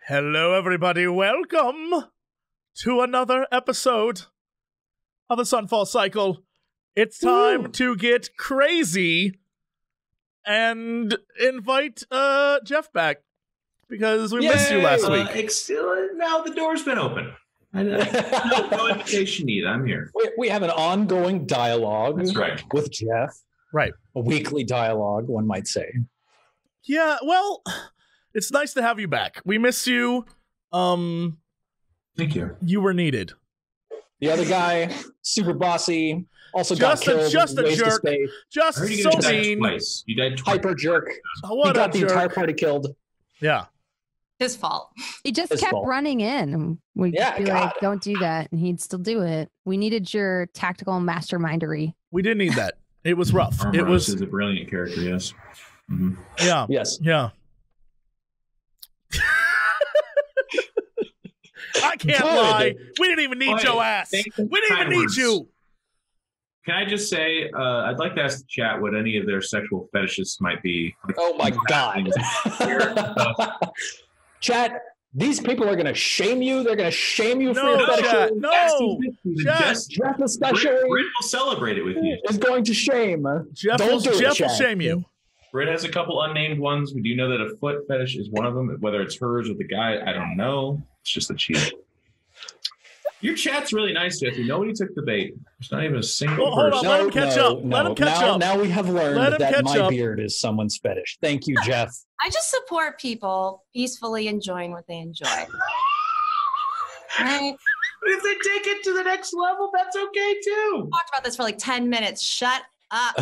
Hello, everybody. Welcome to another episode of the Sunfall Cycle. It's time to get crazy and invite Jeff back because we missed you last week. Now the door's been open. No invitation needed. I'm here. We have an ongoing dialogue. That's right. With Jeff. Right. A weekly dialogue, one might say. Yeah, well, it's nice to have you back. We miss you. Thank you. You were needed. The other guy, super bossy, also Just got killed. just a jerk. Just so mean. Twice. You died twice. Hyper jerk. What he got a the jerk. entire party killed. Yeah. His fault. He just His kept fault. running in. We'd be God. like, don't do that. And he'd still do it. We needed your tactical mastermindery. We didn't need that. It was rough. Armoros It was is a brilliant character, yes. Mm-hmm. Yeah. Yes. Yeah. I can't lie. We didn't even need your ass. We didn't even need you. Can I just say, I'd like to ask the chat what any of their sexual fetishes might be. Oh my God. Chat, these people are going to shame you. They're going to shame you for your fetishes. No. Jeff especially Britt will celebrate it with you. is going to shame. Jeff Don't do it, will Chad. shame you. Britt has a couple unnamed ones. We do know that a foot fetish is one of them. Whether it's hers or the guy, I don't know. It's just a cheat. Your chat's really nice, Jesse. Nobody took the bait. There's not even a single Hold person. on, let him catch up. Let him catch up. Now we have Let learned him that catch my up. beard is someone's fetish. Thank you, Jeff. I just support people peacefully enjoying what they enjoy. Right? But if they take it to the next level, that's okay too. Talked about this for like 10 minutes. Shut up.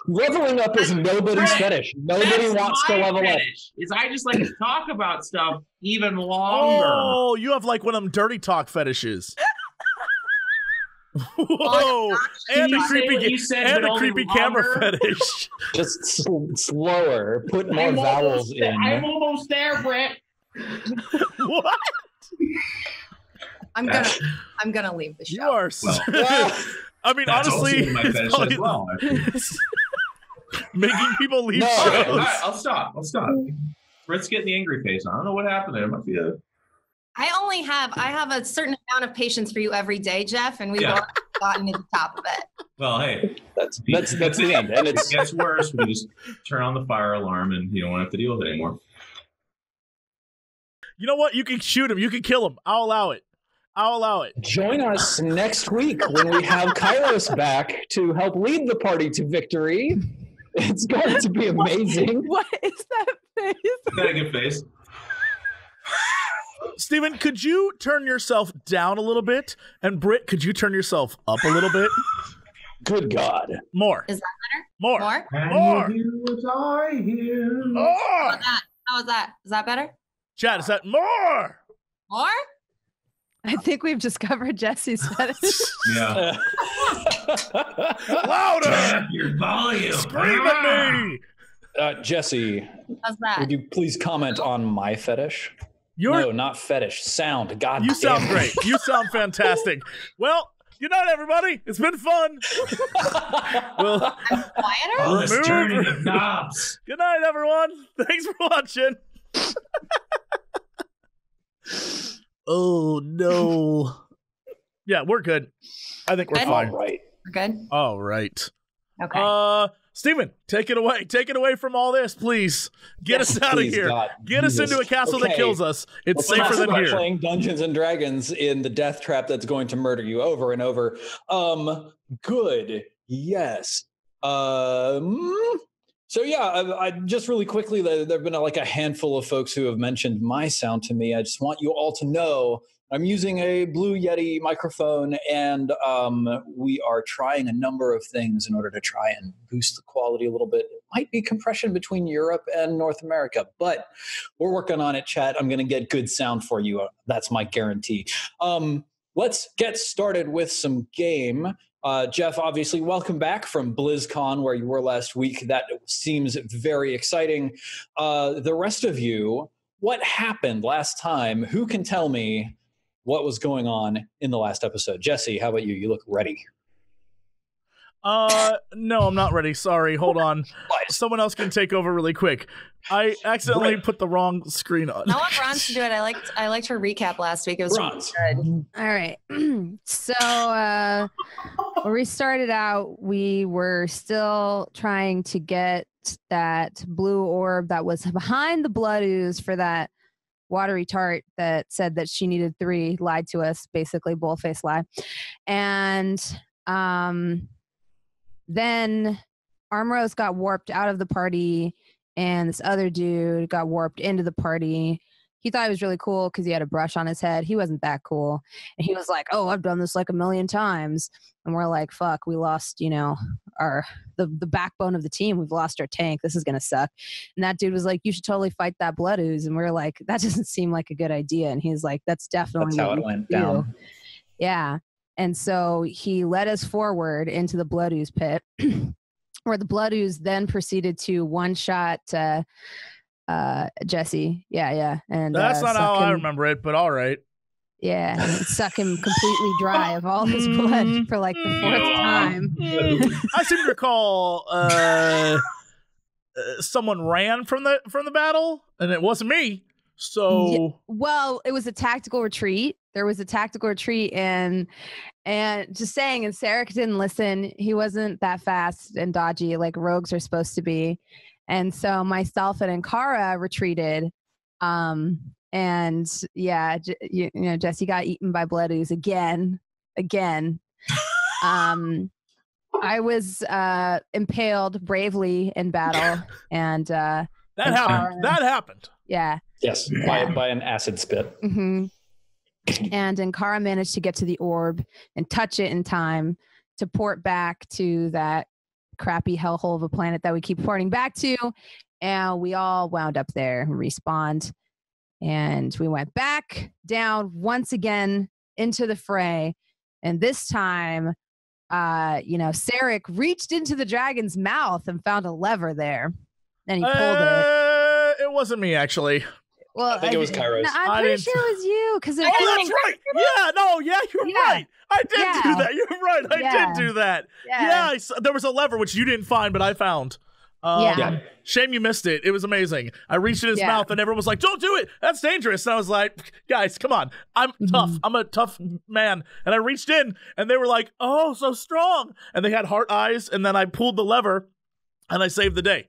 Leveling up is nobody's Right. fetish. Nobody wants to level up. Is I just like to talk about stuff even longer. Oh, you have like one of them dirty talk fetishes. Whoa! And You a say creepy, what you said, and but a only creepy camera longer? fetish. Just slower. Put more vowels in. I'm almost there, Brett. What? I'm gonna leave the show. You are. I mean, That's honestly, also my it's fetish probably as well. making people leave No. All right, shows. I'll stop. Brett's getting the angry face on. I don't know what happened there. It might be a... I have a certain amount of patience for you every day, Jeff, and we've all gotten to the top of it. Well, hey. That's the end. And If it's it gets worse, we just turn on the fire alarm and you don't have to deal with it anymore. You know what? You can shoot him. You can kill him. I'll allow it. join us next week when we have Kairos back to help lead the party to victory. It's going to be amazing. What is that face? Got a good face. Steven, could you turn yourself down a little bit? And Britt, could you turn yourself up a little bit? Good God. More. Is that better? More. More? More. How was that? Is that better? Chad, is that more? More? I think we've discovered Jesse's fetish. Yeah. Louder! Turn up your volume. Scream at me! Jesse, How's that? would you please comment on my fetish? No, not fetish. Sound. God You damn sound it. great. You sound fantastic. Well, good night, everybody. It's been fun. Well, I'm quieter? All this Remove- turning of knobs. good night, everyone. Thanks for watching. Oh, no. Yeah, we're good. I think we're Good? fine. All right. We're good? All right. Okay. Steven, take it away. Take it away from all this, please. Get us out of Please, here. God. Get us Jesus. into a castle that Okay. kills us. It's Let's safer not than start here. playing Dungeons and Dragons in the death trap that's going to murder you over and over. Good. Yes. So yeah, I just really quickly, there've been like a handful of folks who have mentioned my sound to me. I just want you all to know I'm using a Blue Yeti microphone, and we are trying a number of things in order to try and boost the quality a little bit. It might be compression between Europe and North America, but we're working on it, chat. I'm going to get good sound for you. That's my guarantee. Let's get started with some game. Jeff, obviously, welcome back from BlizzCon, where you were last week. That seems very exciting. The rest of you, what happened last time? Who can tell me what was going on in the last episode? Jesse, how about you? You look ready. No, I'm not ready. Sorry. Hold on. Someone else can take over really quick. I accidentally put the wrong screen on. I want Bronze to do it. I liked her recap last week. It was Bronze. really good. All right. So when we started out, we were still trying to get that blue orb that was behind the blood ooze for that watery tart that said that she needed 3, lied to us, basically bullface lie. And then Armrose got warped out of the party, and this other dude got warped into the party. He thought he was really cool because he had a brush on his head. He wasn't that cool. And he was like, oh, I've done this like 1,000,000 times. And we're like, fuck, we lost, the backbone of the team. We've lost our tank. This is going to suck. And that dude was like, you should totally fight that blood ooze. And we're like, that doesn't seem like a good idea. And he's like, that's definitely how it went down. Yeah. And so he led us forward into the blood ooze pit where the blood ooze then proceeded to one-shot Jesse. Yeah. And that's not how I remember it, but all right. Yeah, and suck him completely dry of all his blood for like the 4th time. I seem to recall someone ran from the battle, and it wasn't me. So, yeah, well, it was a tactical retreat. There was a tactical retreat, and just saying, and Sarek didn't listen. He wasn't that fast and dodgy like rogues are supposed to be. And so myself and Ankara retreated. And yeah, Jesse got eaten by blood ooze again. I was impaled bravely in battle, and that happened. Yeah. Yes, by an acid spit. Mm-hmm. And Ankara managed to get to the orb and touch it in time to port back to that crappy hellhole of a planet that we keep porting back to, and we all wound up there, respawned. And we went back down once again into the fray. And this time, Sarek reached into the dragon's mouth and found a lever there. And he pulled it. It wasn't me, actually. Well, I think it was Kairos. No, I'm pretty sure it was you. That's right. You're right. I did do that. You're right. I did do that. Yeah, there was a lever, which you didn't find, but I found. Shame you missed it. It was amazing. I reached in his mouth and everyone was like, don't do it. That's dangerous. And I was like, guys, come on. I'm tough. I'm a tough man. And I reached in and they were like, oh, so strong. And they had heart eyes. And then I pulled the lever and I saved the day.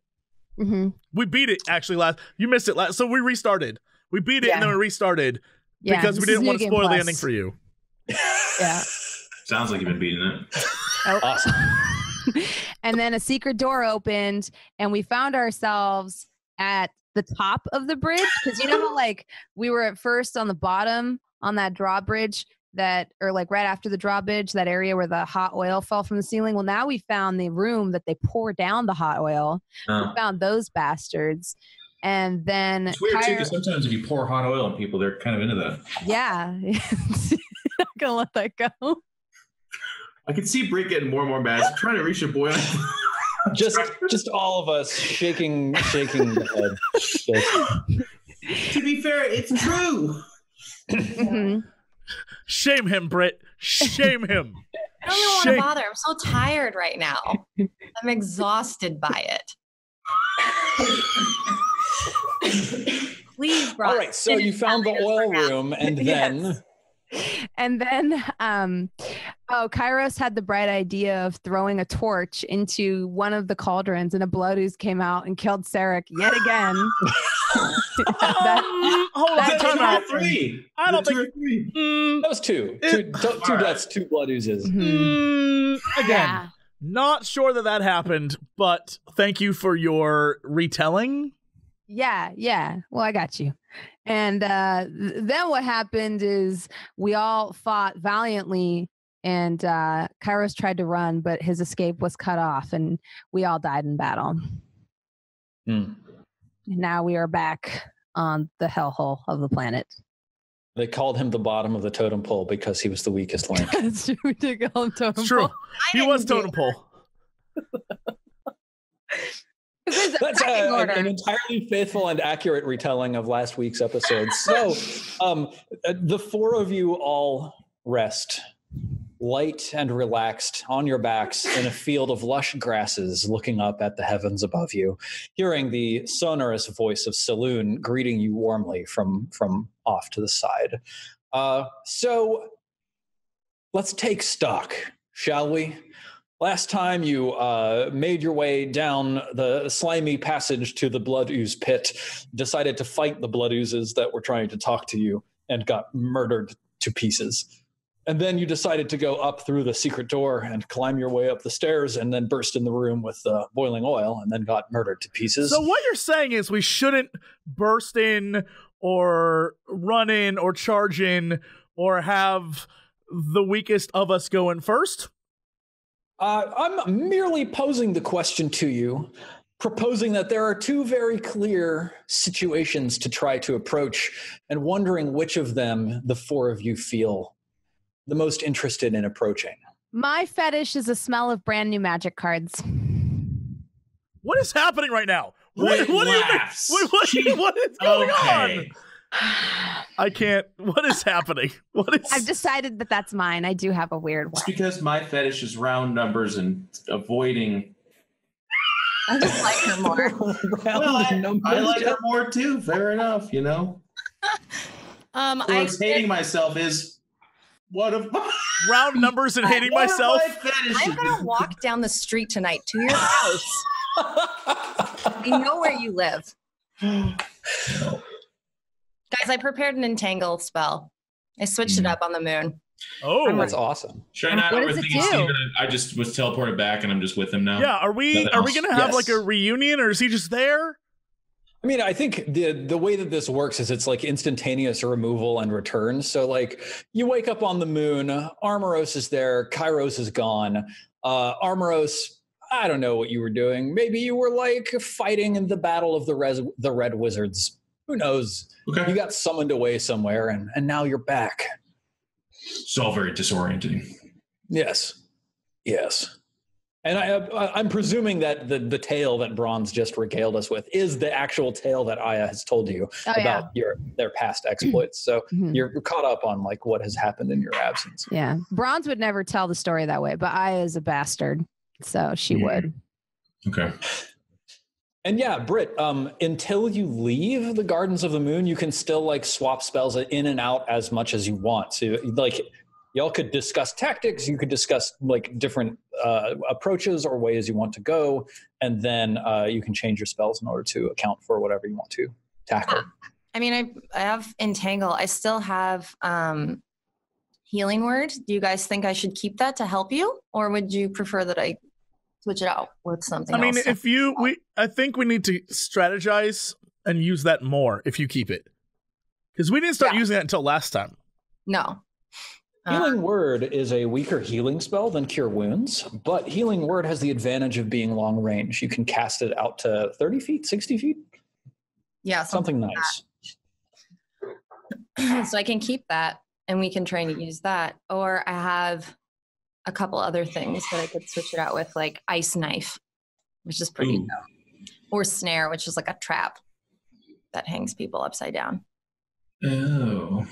Mm-hmm. We beat it actually you missed it last. So we restarted. We beat it and then we restarted because we didn't want to spoil the ending for you. Yeah. Sounds like you've been beating it. Oh. Awesome. And then a secret door opened and we found ourselves at the top of the bridge. Because how like we were at first on the bottom on that drawbridge or like right after the drawbridge, that area where the hot oil fell from the ceiling. Well, now we found the room that they pour down the hot oil. We found those bastards. And then it's weird too, because sometimes if you pour hot oil on people, they're kind of into that. Yeah. Not gonna let that go. I can see Britt getting more and more mad. I'm trying to reach a boy. just all of us shaking the head. To be fair, it's true. Mm-hmm. Shame him, Britt. Shame him. I don't even want to bother. I'm so tired right now. I'm exhausted by it. Please, bro. All right, so you found the oil room, and then... And then, Kairos had the bright idea of throwing a torch into one of the cauldrons, and a blood ooze came out and killed Sarek yet again. Hold on, time out. Three. I don't think that was two. Two deaths, 2 blood oozes. Again, not sure that happened, but thank you for your retelling. Yeah. Well, I got you. And then what happened is we all fought valiantly, and Kairos tried to run, but his escape was cut off, and we all died in battle. Now we are back on the hellhole of the planet. They called him the bottom of the totem pole because he was the weakest link. That's true. We did call him totem it's true. pole. He was totem pole. That's an entirely faithful and accurate retelling of last week's episode. So the 4 of you all rest light and relaxed on your backs in a field of lush grasses, looking up at the heavens above you, hearing the sonorous voice of Saloon greeting you warmly from off to the side. So let's take stock, shall we? Last time you made your way down the slimy passage to the Blood Ooze pit, decided to fight the Blood Oozes that were trying to talk to you, and got murdered to pieces. And then you decided to go up through the secret door and climb your way up the stairs and then burst in the room with boiling oil and then got murdered to pieces. So what you're saying is we shouldn't burst in or run in or charge in or have the weakest of us go in first? I'm merely posing the question to you, proposing that there are two very clear situations to try to approach and wondering which of them the four of you feel the most interested in approaching. My fetish is the smell of brand new magic cards. What is happening right now? What is going on? I can't. What is happening? I've decided that that's mine. I do have a weird one. It's because my fetish is round numbers and avoiding. I just like her more. I like her more too. Fair enough, you know. I hating myself is one of my round numbers and hating myself. I'm gonna walk down the street tonight to your house. I know where you live. Guys, I prepared an entangle spell. I switched it up on the moon. Oh, that's awesome. Should I not what does it do? I just was teleported back and I'm just with him now. Yeah, are we gonna have like a reunion or is he just there? I mean, I think the way that this works is it's like instantaneous removal and return. So like you wake up on the moon, Armoros is there, Kairos is gone. Armoros, I don't know what you were doing. Maybe you were like fighting in the battle of the Red Wizards. Who knows? Okay. You got summoned away somewhere and now you're back. It's all very disorienting. Yes. And I'm presuming that the tale that Bronze just regaled us with is the actual tale that Aya has told you about their past exploits. So you're caught up on like what has happened in your absence. Yeah. Bronze would never tell the story that way, but Aya is a bastard. So she would. Okay. And yeah, Britt, until you leave the Gardens of the Moon, you can still like swap spells in and out as much as you want. So like y'all could discuss tactics, you could discuss like different approaches or ways you want to go, and then you can change your spells in order to account for whatever you want to tackle. I mean, I have Entangle. I still have Healing Word. Do you guys think I should keep that to help you? Or would you prefer that I switch it out with something else? I mean, I think we need to strategize and use that more if you keep it. Because we didn't start using that until last time. No. Healing Word is a weaker healing spell than Cure Wounds, but Healing Word has the advantage of being long range. You can cast it out to 30 feet, 60 feet? Yeah. Something nice. So I can keep that and we can try to use that. Or I have a couple other things that I could switch it out with, like Ice Knife, which is pretty dope. Or Snare, which is like a trap that hangs people upside down. Oh.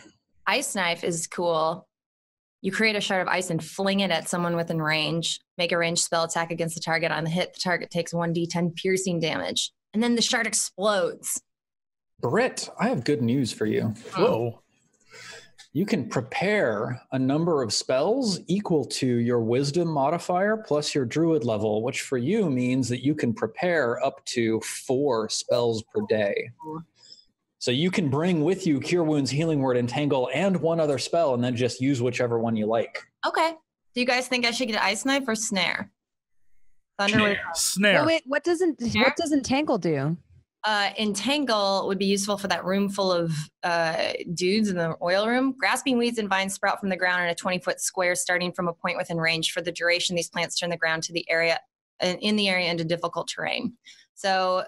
Ice Knife is cool. You create a shard of ice and fling it at someone within range. Make a ranged spell attack against the target. On the hit, the target takes 1d10 piercing damage. And then the shard explodes. Britt, I have good news for you. Whoa. You can prepare a number of spells equal to your wisdom modifier plus your druid level, which for you means that you can prepare up to 4 spells per day. So you can bring with you Cure Wounds, Healing Word, Entangle, and one other spell, and then just use whichever one you like. Okay. Do you guys think I should get Ice Knife or Snare? Thunder. Snare. Oh, wait, what does Entangle do? Entangle would be useful for that room full of dudes in the oil room. Grasping weeds and vines sprout from the ground in a 20-foot square starting from a point within range. For the duration, these plants turn the ground to the area into difficult terrain. So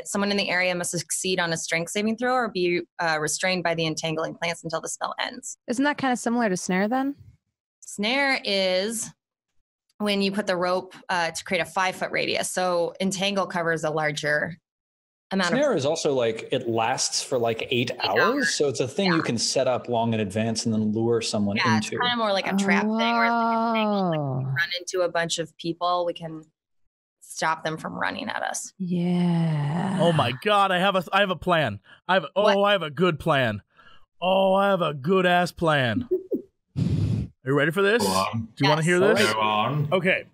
someone in the area must succeed on a strength saving throw or be restrained by the entangling plants until the spell ends. Isn't that kind of similar to Snare then? Snare is when you put the rope to create a 5-foot radius. So Entangle covers a larger amount Snare of. is also like it lasts for like 8 hours, so it's a thing you can set up long in advance and then lure someone Yeah, into. it's kind of more like a trap thing, where if we can tangle, like, Oh. if we run into a bunch of people, we can stop them from running at us. Yeah. Oh my god, I have a plan. I have a good plan. Oh, I have a good ass plan. Are you ready for this? Go on. Do you want to hear All this? right. Go on. Okay.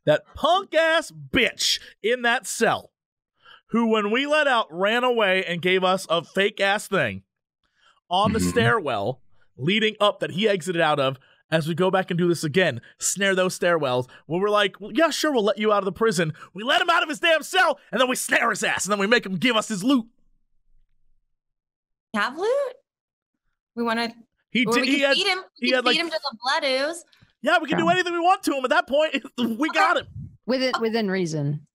That punk ass bitch in that cell, who when we let out ran away and gave us a fake ass thing on the stairwell leading up that he exited out of, as we go back and do this again, snare those stairwells, when we're like, well, yeah, sure, we'll let you out of the prison. We let him out of his damn cell, and then we snare his ass, and then we make him give us his loot. Have loot? We want to. He We did. can He had. feed him. We he can had, feed like- him to the blood ooze. Yeah, we can do anything we want to him. At that point, we got him. Within reason.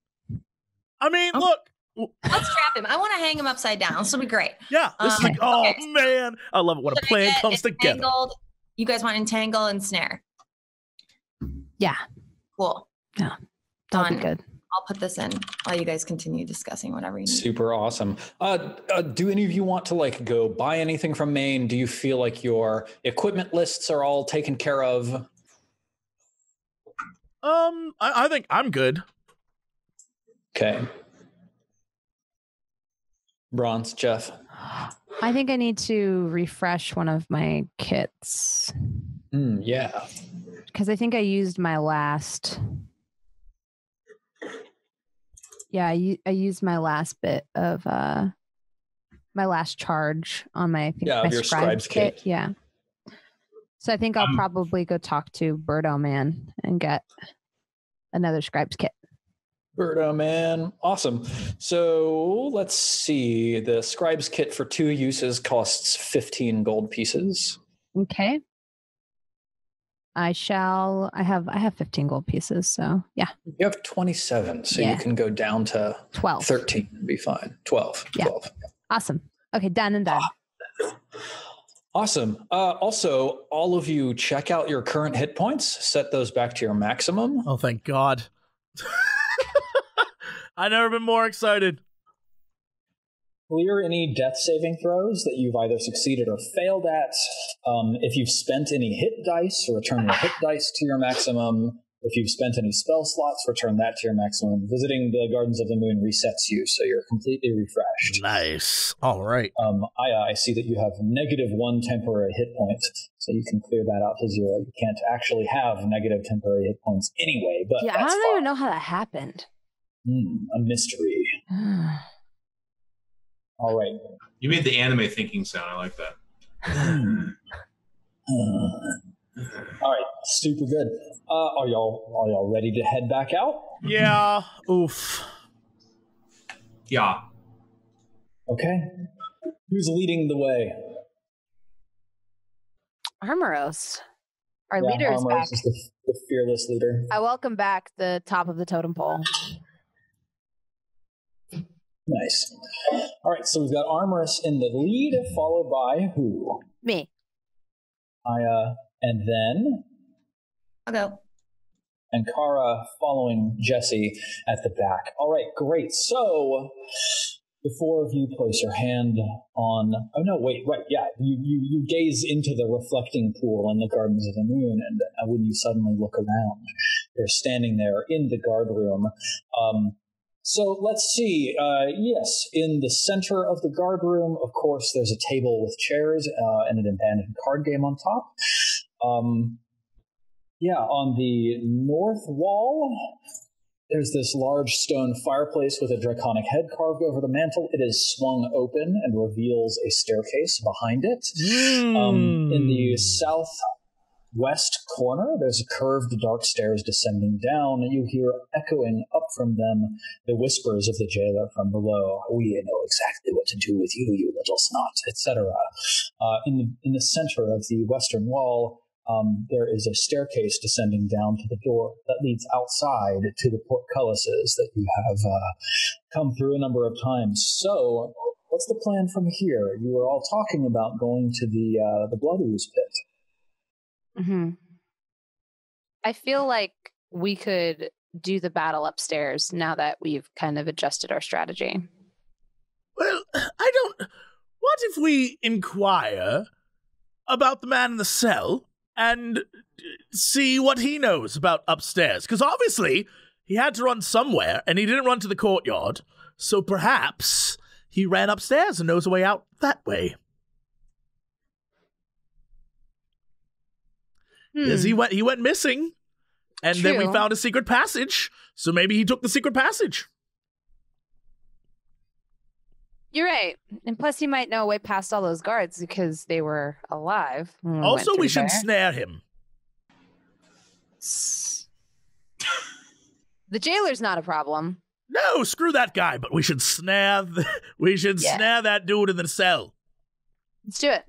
I mean, look. Let's trap him. I want to hang him upside down. This will be great. Yeah, this is like, oh okay. man, I love it when a Should I plan get comes together. entangled? You guys want entangle and snare? Yeah. Cool. Yeah. That'll be Done. good. I'll put this in while you guys continue discussing whatever you need. Super awesome. Do any of you want to like go buy anything from Maine? Do you feel like your equipment lists are all taken care of? I think I'm good. Okay. Bronze, Jeff. I think I need to refresh one of my kits Yeah. because I think I used my last. Yeah, I used my last bit of my last charge on my my your scribe's kit. Yeah. So I think I'll probably go talk to Birdo Man and get another scribe's kit. Birdo man. Awesome. So let's see. The scribe's kit for 2 uses costs 15 gold pieces. Okay. I have 15 gold pieces, so yeah. You have 27, so Yeah. you can go down to 12. 13 and be fine. 12. Yeah. 12. Awesome. Okay, done and done. Awesome. Also, all of you check out your current hit points, set those back to your maximum. Oh, thank God. I've never been more excited. Clear any death saving throws that you've either succeeded or failed at. If you've spent any hit dice, return your hit dice to your maximum. If you've spent any spell slots, return that to your maximum. Visiting the Gardens of the Moon resets you, so you're completely refreshed. Nice. All right. I see that you have -1 temporary hit point, so you can clear that out to 0. You can't actually have negative temporary hit points anyway, but Yeah, I that's don't even fine. know how that happened. A mystery. All right. You made the anime thinking sound. I like that. All right, super good. Are y'all ready to head back out? Yeah. Oof. Yeah. Okay. Who's leading the way? Armoros. Our Yeah, leader is Armoros back. is the fearless leader. I welcome back the top of the totem pole. Nice. All right, so we've got Armorous in the lead, followed by who? Me. And then I'll go. and Kara following Jesse at the back. All right, great. So the 4 of you place your hand on. Oh no, wait, right, yeah. You gaze into the reflecting pool in the Gardens of the Moon, and when you suddenly look around, you're standing there in the guard room. So let's see. Yes, in the center of the guard room, of course, there's a table with chairs and an abandoned card game on top. On the north wall, there's this large stone fireplace with a draconic head carved over the mantel. It is swung open and reveals a staircase behind it. In the southwest corner, there's a curved dark stairs descending down, and you hear echoing up from them the whispers of the jailer from below. We know exactly what to do with you, you little snot, etc. In the center of the western wall, there is a staircase descending down to the door that leads outside to the portcullises that you have come through a number of times. So, what's the plan from here? You were all talking about going to the Blood Ooze pit. I feel like we could do the battle upstairs now that we've kind of adjusted our strategy? Well, I don't... What if we inquire about the man in the cell and see what he knows about upstairs? Because obviously he had to run somewhere, and he didn't run to the courtyard, so perhaps he ran upstairs and knows a way out that way. Because he went missing, and then we found a secret passage, so maybe he took the secret passage. You're right. And plus, he might know a way past all those guards because they were alive. Also, we should snare him. The jailer's not a problem. No, screw that guy, but we should snare snare that dude in the cell. Let's do it.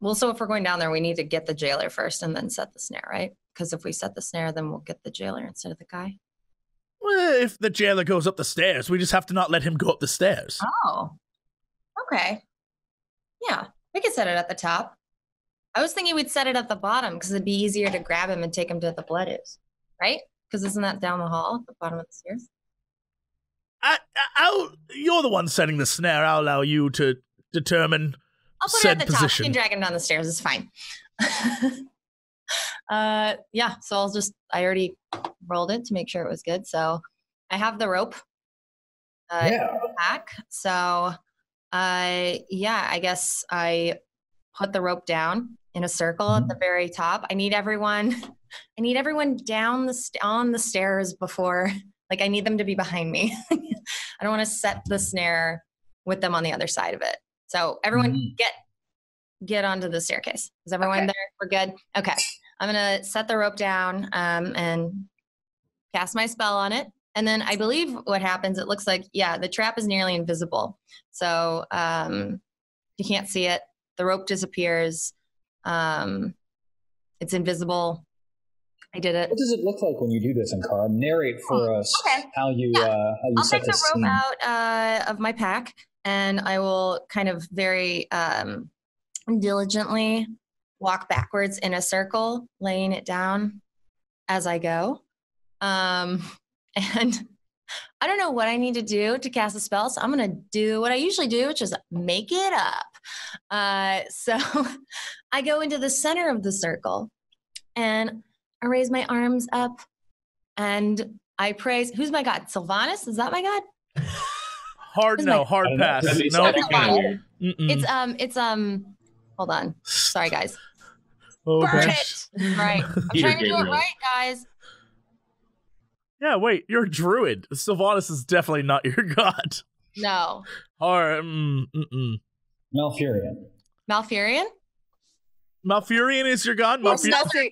Well, so if we're going down there, we need to get the jailer first and then set the snare, right? Because if we set the snare, then we'll get the jailer instead of the guy. Well, if the jailer goes up the stairs, we just have to not let him go up the stairs. Oh, okay. Yeah, we could set it at the top. I was thinking we'd set it at the bottom because it'd be easier to grab him and take him to the blood ooze, right? Because isn't that down the hall at the bottom of the stairs? You're the one setting the snare. I'll allow you to determine I'll put said it at the position. top. You can drag him down the stairs. It's fine. Yeah, so I already rolled it to make sure it was good. So I have the rope in the pack. So I guess I put the rope down in a circle at the very top. I need everyone down on the stairs before, like I need them to be behind me. I don't want to set the snare with them on the other side of it. So everyone get onto the staircase. Is everyone there? We're good? Okay. I'm going to set the rope down and cast my spell on it. And then I believe what happens, it looks like, the trap is nearly invisible. So you can't see it. The rope disappears. It's invisible. I did it. What does it look like when you do this, Ankara? Narrate for us how you I'll set take the this rope scene. out of my pack, and I will kind of very diligently walk backwards in a circle, laying it down as I go. And I don't know what I need to do to cast a spell, so I'm going to do what I usually do, which is make it up. So I go into the center of the circle, and I raise my arms up, and I praise. Who's my god? Sylvanas? Is that my god? Hard pass. No. It's hold on. Sorry, guys. Oh, Burn gosh. it! Right. I'm trying to do it right, guys. Yeah, wait, you're a druid. Sylvanas is definitely not your god. No. Malfurion. Malfurion? Malfurion is your god? He's messing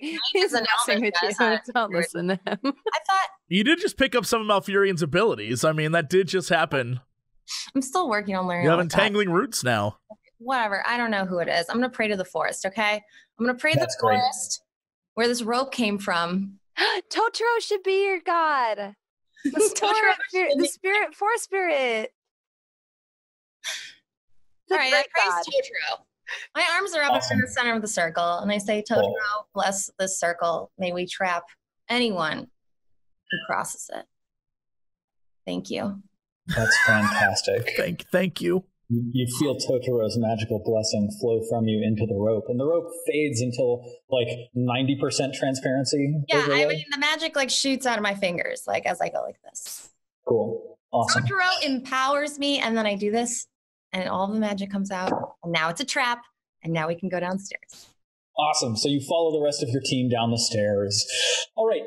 with you. Don't listen to him. I thought... You did just pick up some of Malfurion's abilities. I mean, that did just happen. I'm still working on learning. You have entangling roots now. Whatever. I don't know who it is. I'm going to pray to the forest, okay? I'm going to pray to the forest where this rope came from. Totoro should be your god. The spirit, forest spirit. All right, I praise Totoro. My arms are up in the center of the circle, and I say, Totoro, bless this circle. May we trap anyone who crosses it. Thank you. That's fantastic. Thank you. You feel Totoro's magical blessing flow from you into the rope, and the rope fades until like 90% transparency. Yeah, I mean the magic like shoots out of my fingers like as I go like this. Cool, awesome. Totoro empowers me, and then I do this, and all the magic comes out. And now it's a trap, and now we can go downstairs. Awesome. So you follow the rest of your team down the stairs. All right.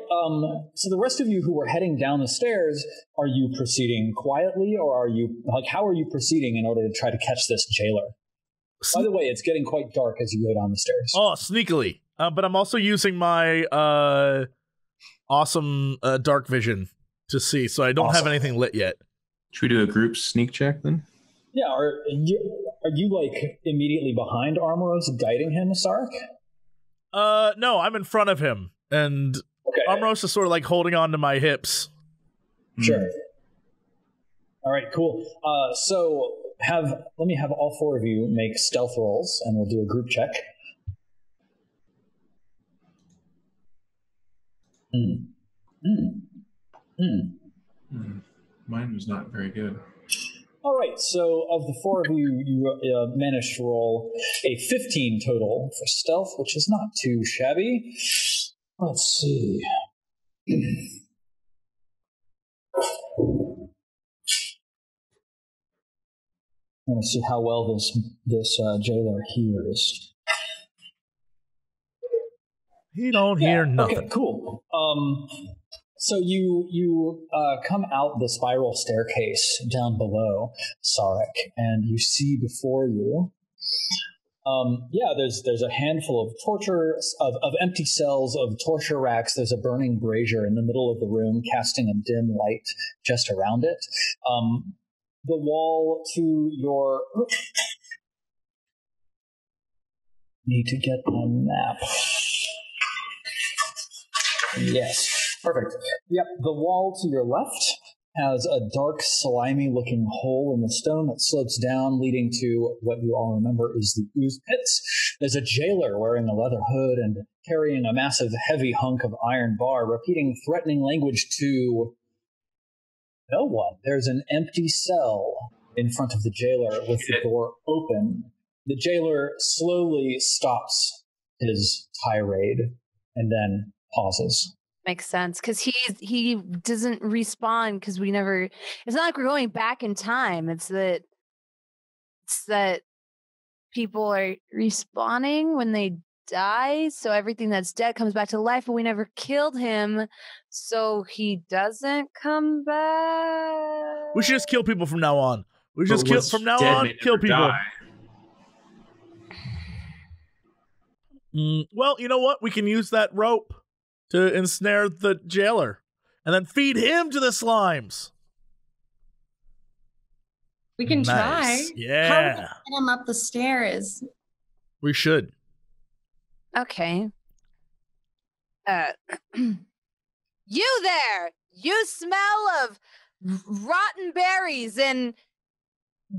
So the rest of you who were heading down the stairs, are you proceeding quietly, or are you how are you proceeding in order to try to catch this jailer? By the way, it's getting quite dark as you go down the stairs. Oh, sneakily. But I'm also using my awesome dark vision to see, so I don't have anything lit yet. Should we do a group sneak check then? Yeah. Are you like immediately behind Armoros, guiding him, Sark? No, I'm in front of him, and Armoros is sort of like holding on to my hips. Sure. All right, cool. So let me have all four of you make stealth rolls, and we'll do a group check. Mine was not very good. All right, so of the four of you, you managed to roll a 15 total for stealth, which is not too shabby. Let's see. I want to see how well this jailer hears. He don't hear nothing. Okay, cool. So you come out the spiral staircase down below, Sarek, and you see before you. There's a handful of torture of empty cells of torture racks. There's a burning brazier in the middle of the room, casting a dim light just around it. The wall to your need to get a map. Yes, perfect. Yep, the wall to your left has a dark, slimy-looking hole in the stone that slopes down, leading to what you all remember is the ooze pits. There's a jailer wearing a leather hood and carrying a massive, heavy hunk of iron bar, repeating threatening language to no one. There's an empty cell in front of the jailer with the door open. The jailer slowly stops his tirade and then pauses. Makes sense, because he doesn't respawn because we never. It's not like we're going back in time. It's that people are respawning when they die, so everything that's dead comes back to life, but we never killed him, so he doesn't come back. We should just kill people from now on. We should just kill from now on. Kill people. Well, you know what? We can use that rope to ensnare the jailer and then feed him to the slimes. We can try. Yeah. How do we get him up the stairs? We should. Okay. You there! You smell of rotten berries and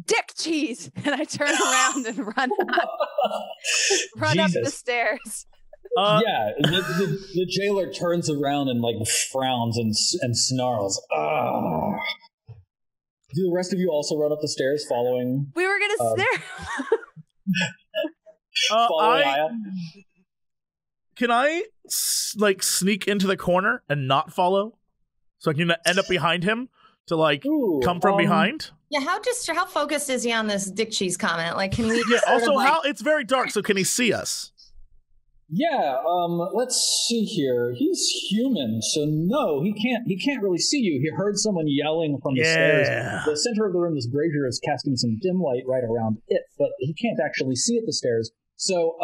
dick cheese. And I turn around and run up the stairs. The jailer turns around and frowns and snarls. Do the rest of you also run up the stairs following? We were gonna stare. Can I sneak into the corner and not follow, so I can end up behind him to come from behind? Yeah, how focused is he on this dick cheese comment? Can we? Yeah. Also, it's very dark, so can he see us? Yeah. Let's see here. He's human, so no, he can't really see you. He heard someone yelling from the stairs. The center of the room, this brazier is casting some dim light right around it, but he can't actually see it the stairs. So,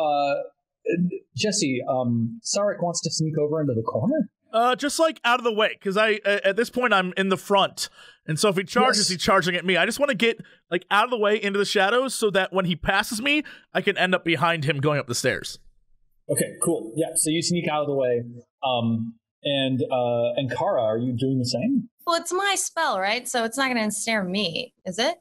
Jesse, Sarek wants to sneak over into the corner? Just out of the way, because at this point I'm in the front, and so if he charges, he's charging at me. I just want to get out of the way into the shadows so that when he passes me, I can end up behind him going up the stairs. Okay, cool. Yeah, so you sneak out of the way. And Kara, are you doing the same? Well, it's my spell, right? So it's not going to ensnare me, is it?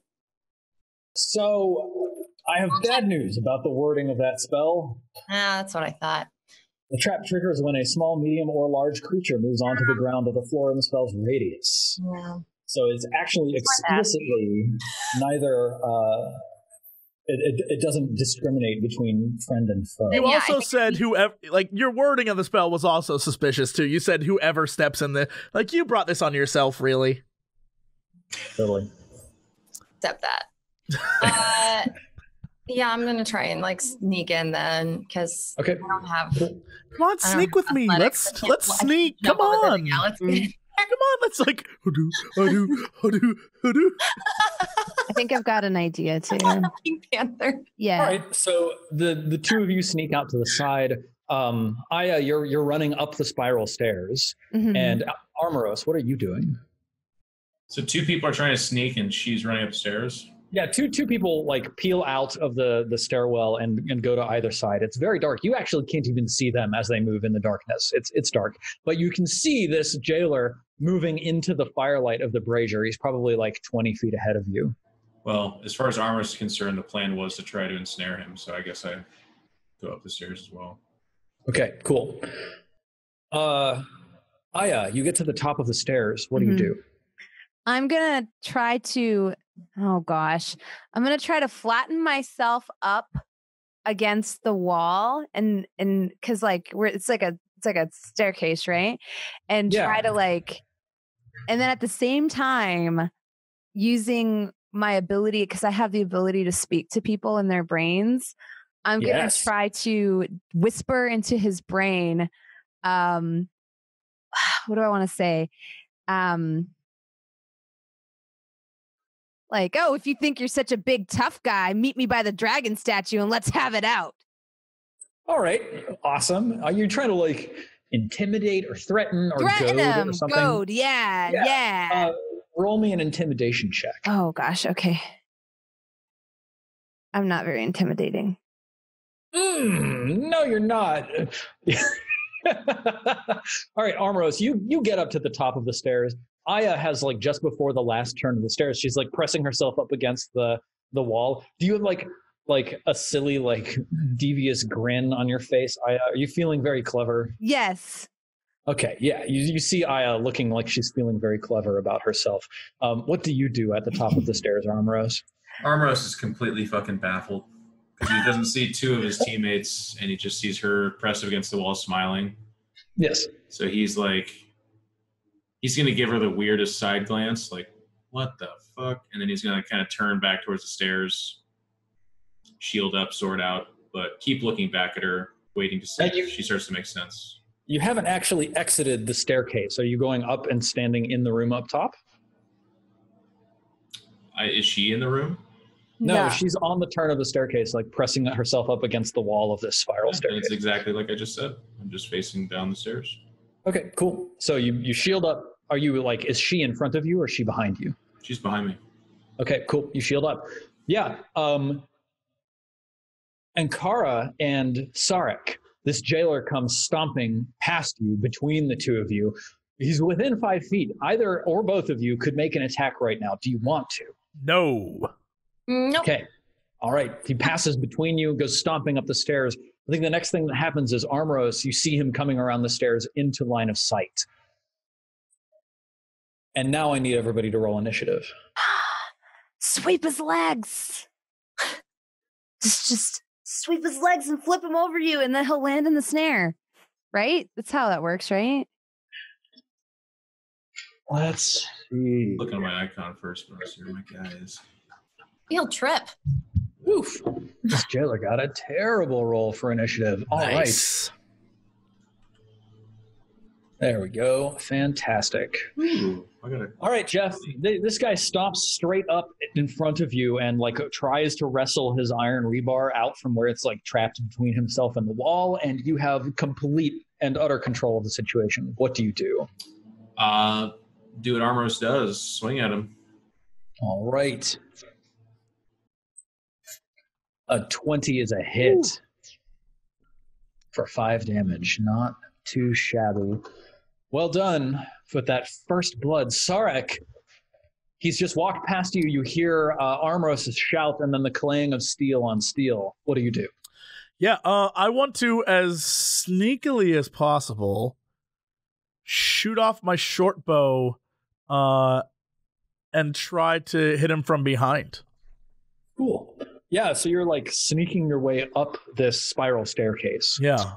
So I have bad news about the wording of that spell. That's what I thought. The trap triggers when a small, medium, or large creature moves onto the ground or the floor in the spell's radius. Yeah. So it's actually explicitly neither... It doesn't discriminate between friend and foe. You also said whoever, your wording of the spell was also suspicious too. You said whoever steps in the, you brought this on yourself, really. Totally. Except that. Yeah, I'm gonna try and sneak in then, because I don't have. Come on, sneak with me. Let's sneak. Come on. Let's Come on, let's hoodoo. I think I've got an idea too. Pink Panther. Yeah. All right. So the two of you sneak out to the side. Aya, you're running up the spiral stairs, and Armoros, what are you doing? So two people are trying to sneak, and she's running upstairs. Yeah, two people peel out of the stairwell and go to either side. It's very dark. You actually can't even see them as they move in the darkness. It's dark, but you can see this jailer moving into the firelight of the brazier. He's probably 20 feet ahead of you. Well, as far as Armor is concerned, the plan was to try to ensnare him. So I guess I go up the stairs as well. Okay, cool. Aya, you get to the top of the stairs. What do you do? I'm going to try to, I'm going to try to flatten myself up against the wall and cause like it's like a staircase, right? And try to and then at the same time using my ability, cause I have the ability to speak to people in their brains. I'm going to try to whisper into his brain. What do I want to say? Like, oh, if you think you're such a big tough guy, meet me by the dragon statue and let's have it out. All right. Awesome. Are you trying to like intimidate or threaten or threaten goad him? or something? Goad, yeah. Roll me an intimidation check. Oh gosh, okay. I'm not very intimidating. No, you're not. All right, Armoros, you get up to the top of the stairs. Aya has like just before the last turn of the stairs, she's like pressing herself up against the wall. Do you have like a silly like devious grin on your face, Aya? Are you feeling very clever? Yes. Okay, yeah. You see Aya looking like she's feeling very clever about herself. What do you do at the top of the stairs, Armoros? Armoros is completely fucking baffled because he doesn't see two of his teammates and he just sees her pressed against the wall smiling. Yes. So he's like, he's going to give her the weirdest side glance, like, what the fuck? And then he's going to kind of turn back towards the stairs, shield up, sword out, but keep looking back at her, waiting to see if she starts to make sense. You haven't actually exited the staircase. Are you going up and standing in the room up top? Is she in the room? No, she's on the turn of the staircase, like pressing herself up against the wall of this spiral staircase. It's exactly like I just said. I'm just facing down the stairs. Okay, cool. So you shield up. Are you like, is she in front of you or is she behind you? She's behind me. Okay, cool. You shield up. Yeah. Ankara and Sarek, this jailer comes stomping past you between the two of you. He's within 5 feet. Either or both of you could make an attack right now. Do you want to? No. Nope. Okay. All right. He passes between you, goes stomping up the stairs. I think the next thing that happens is Armoros, you see him coming around the stairs into line of sight. And now I need everybody to roll initiative. Sweep his legs. Just sweep his legs and flip him over you, and then he'll land in the snare. Right? That's how that works, right? Let's see. Look at my icon first, but I see where my guy is. He'll trip. Oof. This jailer got a terrible roll for initiative. All right. There we go. Fantastic. Ooh, All right, Jeff. This guy stops straight up in front of you and like tries to wrestle his iron rebar out from where it's like trapped between himself and the wall, and you have complete and utter control of the situation. What do you do? Do what Armoros does. Swing at him. All right. A 20 is a hit for 5 damage. Not too shabby. Well done with that first blood. Sarek, he's just walked past you. You hear Armoros shout and then the clang of steel on steel. What do you do? Yeah, I want to, as sneakily as possible, shoot off my short bow and try to hit him from behind. Cool. Yeah, so you're like sneaking your way up this spiral staircase. Yeah.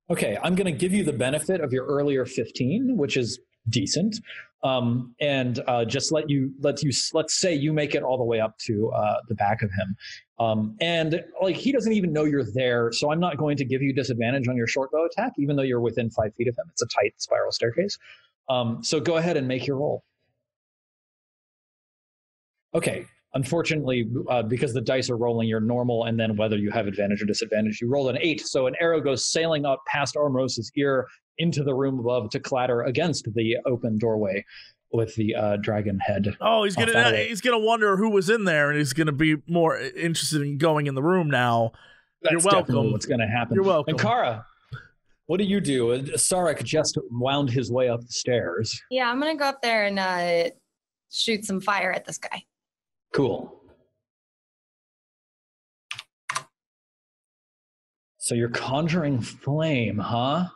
Okay, I'm going to give you the benefit of your earlier 15, which is decent, and just let's say you make it all the way up to the back of him, and like he doesn't even know you're there, so I'm not going to give you disadvantage on your short bow attack, even though you're within 5 feet of him. It's a tight spiral staircase, so go ahead and make your roll. Okay. Unfortunately, because the dice are rolling your normal and then whether you have advantage or disadvantage, you roll an 8. So an arrow goes sailing up past Armoros's ear into the room above to clatter against the open doorway with the dragon head. Oh, he's gonna wonder who was in there, and he's gonna be more interested in going in the room now. That's You're welcome. definitely what's going to happen. You're welcome. And Kara, what do you do? Sarek just wound his way up the stairs. Yeah, I'm going to go up there and shoot some fire at this guy. Cool. So you're conjuring flame, huh?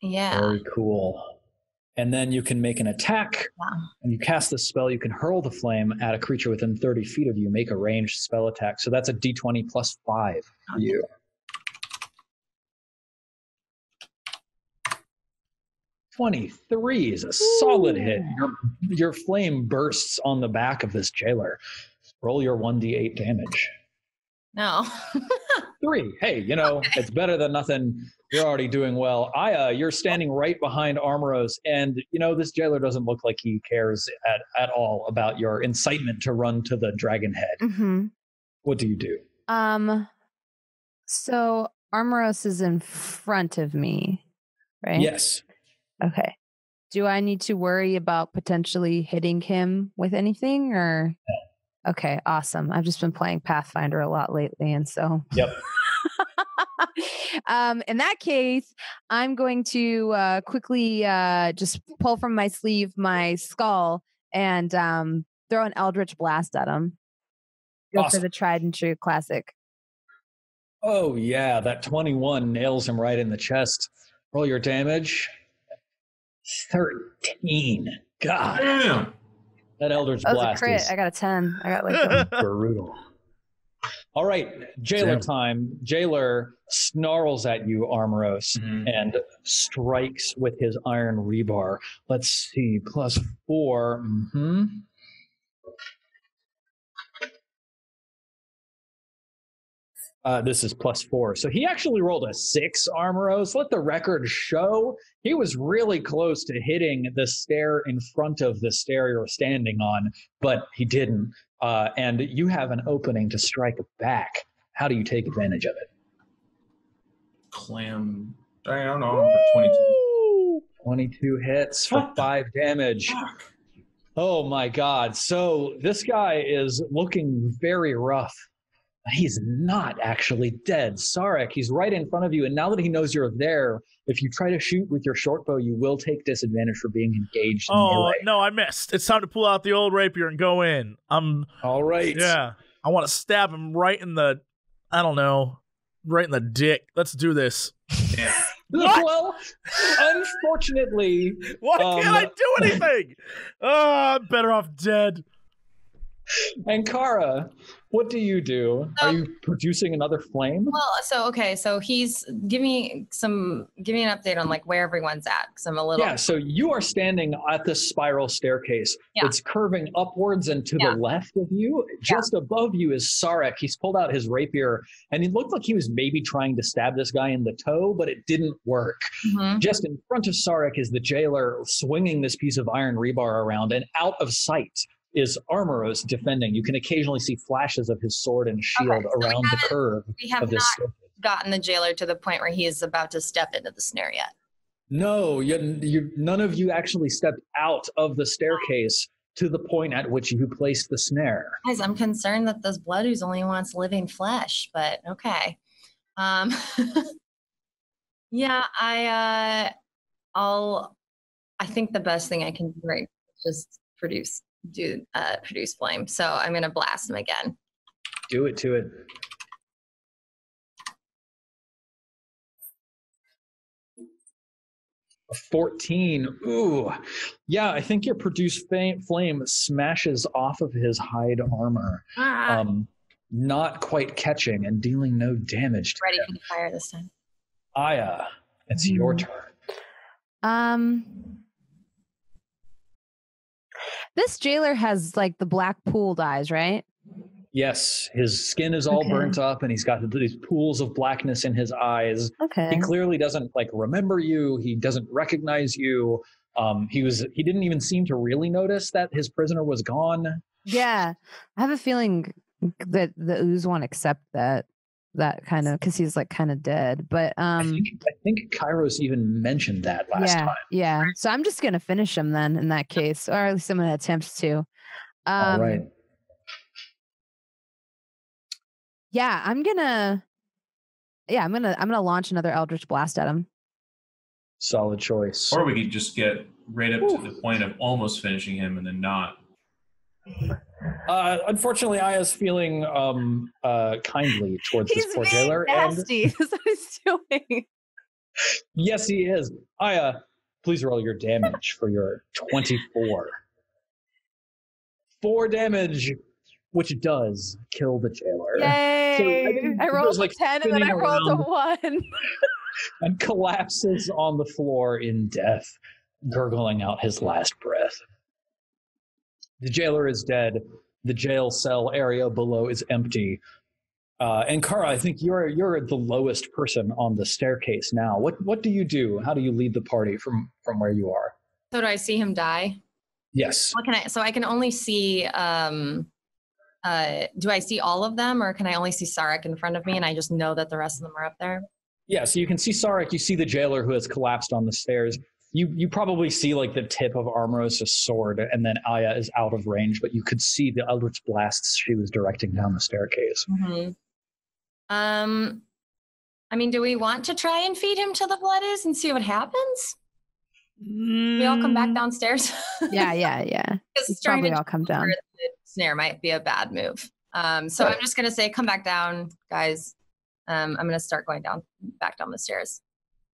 Yeah. Very cool. And then you can make an attack. Wow. And you cast this spell. You can hurl the flame at a creature within 30 feet of you. Make a ranged spell attack. So that's a d20 plus 5 for you. 23 is a solid hit. Your flame bursts on the back of this jailer. Roll your 1d8 damage. No. 3. Hey, it's better than nothing. You're already doing well. Aya, you're standing right behind Armoros, and this jailer doesn't look like he cares at all about your incitement to run to the dragon head. Mm-hmm. What do you do? So Armoros is in front of me, right? Yes. Okay. Do I need to worry about potentially hitting him with anything, or? No. Okay, awesome. I've just been playing Pathfinder a lot lately, and so. Yep. In that case, I'm going to quickly just pull from my sleeve my skull and throw an Eldritch Blast at him. Go for the tried and true classic. Oh, yeah. That 21 nails him right in the chest. Roll your damage. 13. God. Damn. That Eldritch That was Blast a crit. is I got a 10. I got brutal. All right, jailer time. Jailer snarls at you, Armoros, and strikes with his iron rebar. Let's see, +4. Mm-hmm. This is +4. So he actually rolled a 6, Armoros. Let the record show he was really close to hitting the stair in front of the stair you're standing on, but he didn't. And you have an opening to strike back. How do you take advantage of it? Clam. I don't know. For 22. 22 hits for 5 damage. Fuck. Oh my God. So this guy is looking very rough. He's not actually dead. Sarek, he's right in front of you. And now that he knows you're there, if you try to shoot with your short bow, you will take disadvantage for being engaged in melee. No, I missed. It's time to pull out the old rapier and go in. All right. Yeah. I want to stab him right in the, right in the dick. Let's do this. Yeah. What? Well, unfortunately... Why can't I do anything? I'm better off dead. And Kara, what do you do? Are you producing another flame? Well, so he's give me an update on like where everyone's at, because I'm a little. Yeah, so you are standing at this spiral staircase. Yeah. It's curving upwards and to the left of you. Just above you is Sarek. He's pulled out his rapier, and it looked like he was maybe trying to stab this guy in the toe, but it didn't work. Mm-hmm. Just in front of Sarek is the jailer swinging this piece of iron rebar around, and out of sight is Armoros defending. You can occasionally see flashes of his sword and shield around the curve of this staircase. Gotten the jailer to the point where he is about to step into the snare yet. No, none of you actually stepped out of the staircase to the point at which you placed the snare. Guys, I'm concerned that this blood ooze only wants living flesh, but okay. Yeah, I think the best thing I can do right is just produce flame. So I'm gonna blast him again. Do it to it. A 14. Ooh. Yeah, I think your produced flame smashes off of his hide armor. Not quite catching and dealing no damage to Ready him. for the fire this time. Aya, it's your turn. This jailer has like the black pooled eyes, right? Yes, his skin is all burnt up and he's got these pools of blackness in his eyes. Okay. He clearly doesn't remember you. He doesn't recognize you. He didn't even seem to really notice that his prisoner was gone. Yeah. I have a feeling that the ooze won't accept that kind of, because he's like kind of dead. But I think Kairos even mentioned that last time. Yeah. So I'm just gonna finish him then in that case, or at least I'm gonna attempt to. All right. Yeah, I'm gonna launch another Eldritch Blast at him. Solid choice. Or we could just get right up to the point of almost finishing him and then not. Unfortunately, Aya's feeling kindly towards this poor jailer. Nasty. That's what he's doing. Yes, he is. Aya, Please roll your damage for your 24. 4 damage, which does kill the jailer. Yay! I rolled a 10 and then I rolled a 1. And collapses on the floor in death, gurgling out his last breath. The jailer is dead. The jail cell area below is empty. And Kara, I think you're the lowest person on the staircase now. What do you do? How do you lead the party from where you are? So do I see him die? Yes. What can I? So I can only see. Do I see all of them, or can I only see Sarek in front of me, and I just know that the rest of them are up there? Yeah. So you can see Sarek. You see the jailer who has collapsed on the stairs. You probably see like the tip of Armoros' sword, and then Aya is out of range, but you could see the eldritch blasts she was directing down the staircase. Mm-hmm. I mean, do we want to try and feed him to the bloodies and see what happens? We all come back downstairs. Yeah. Because Probably all come down. The snare might be a bad move. So I'm just gonna say, come back down, guys. I'm gonna start going back down the stairs,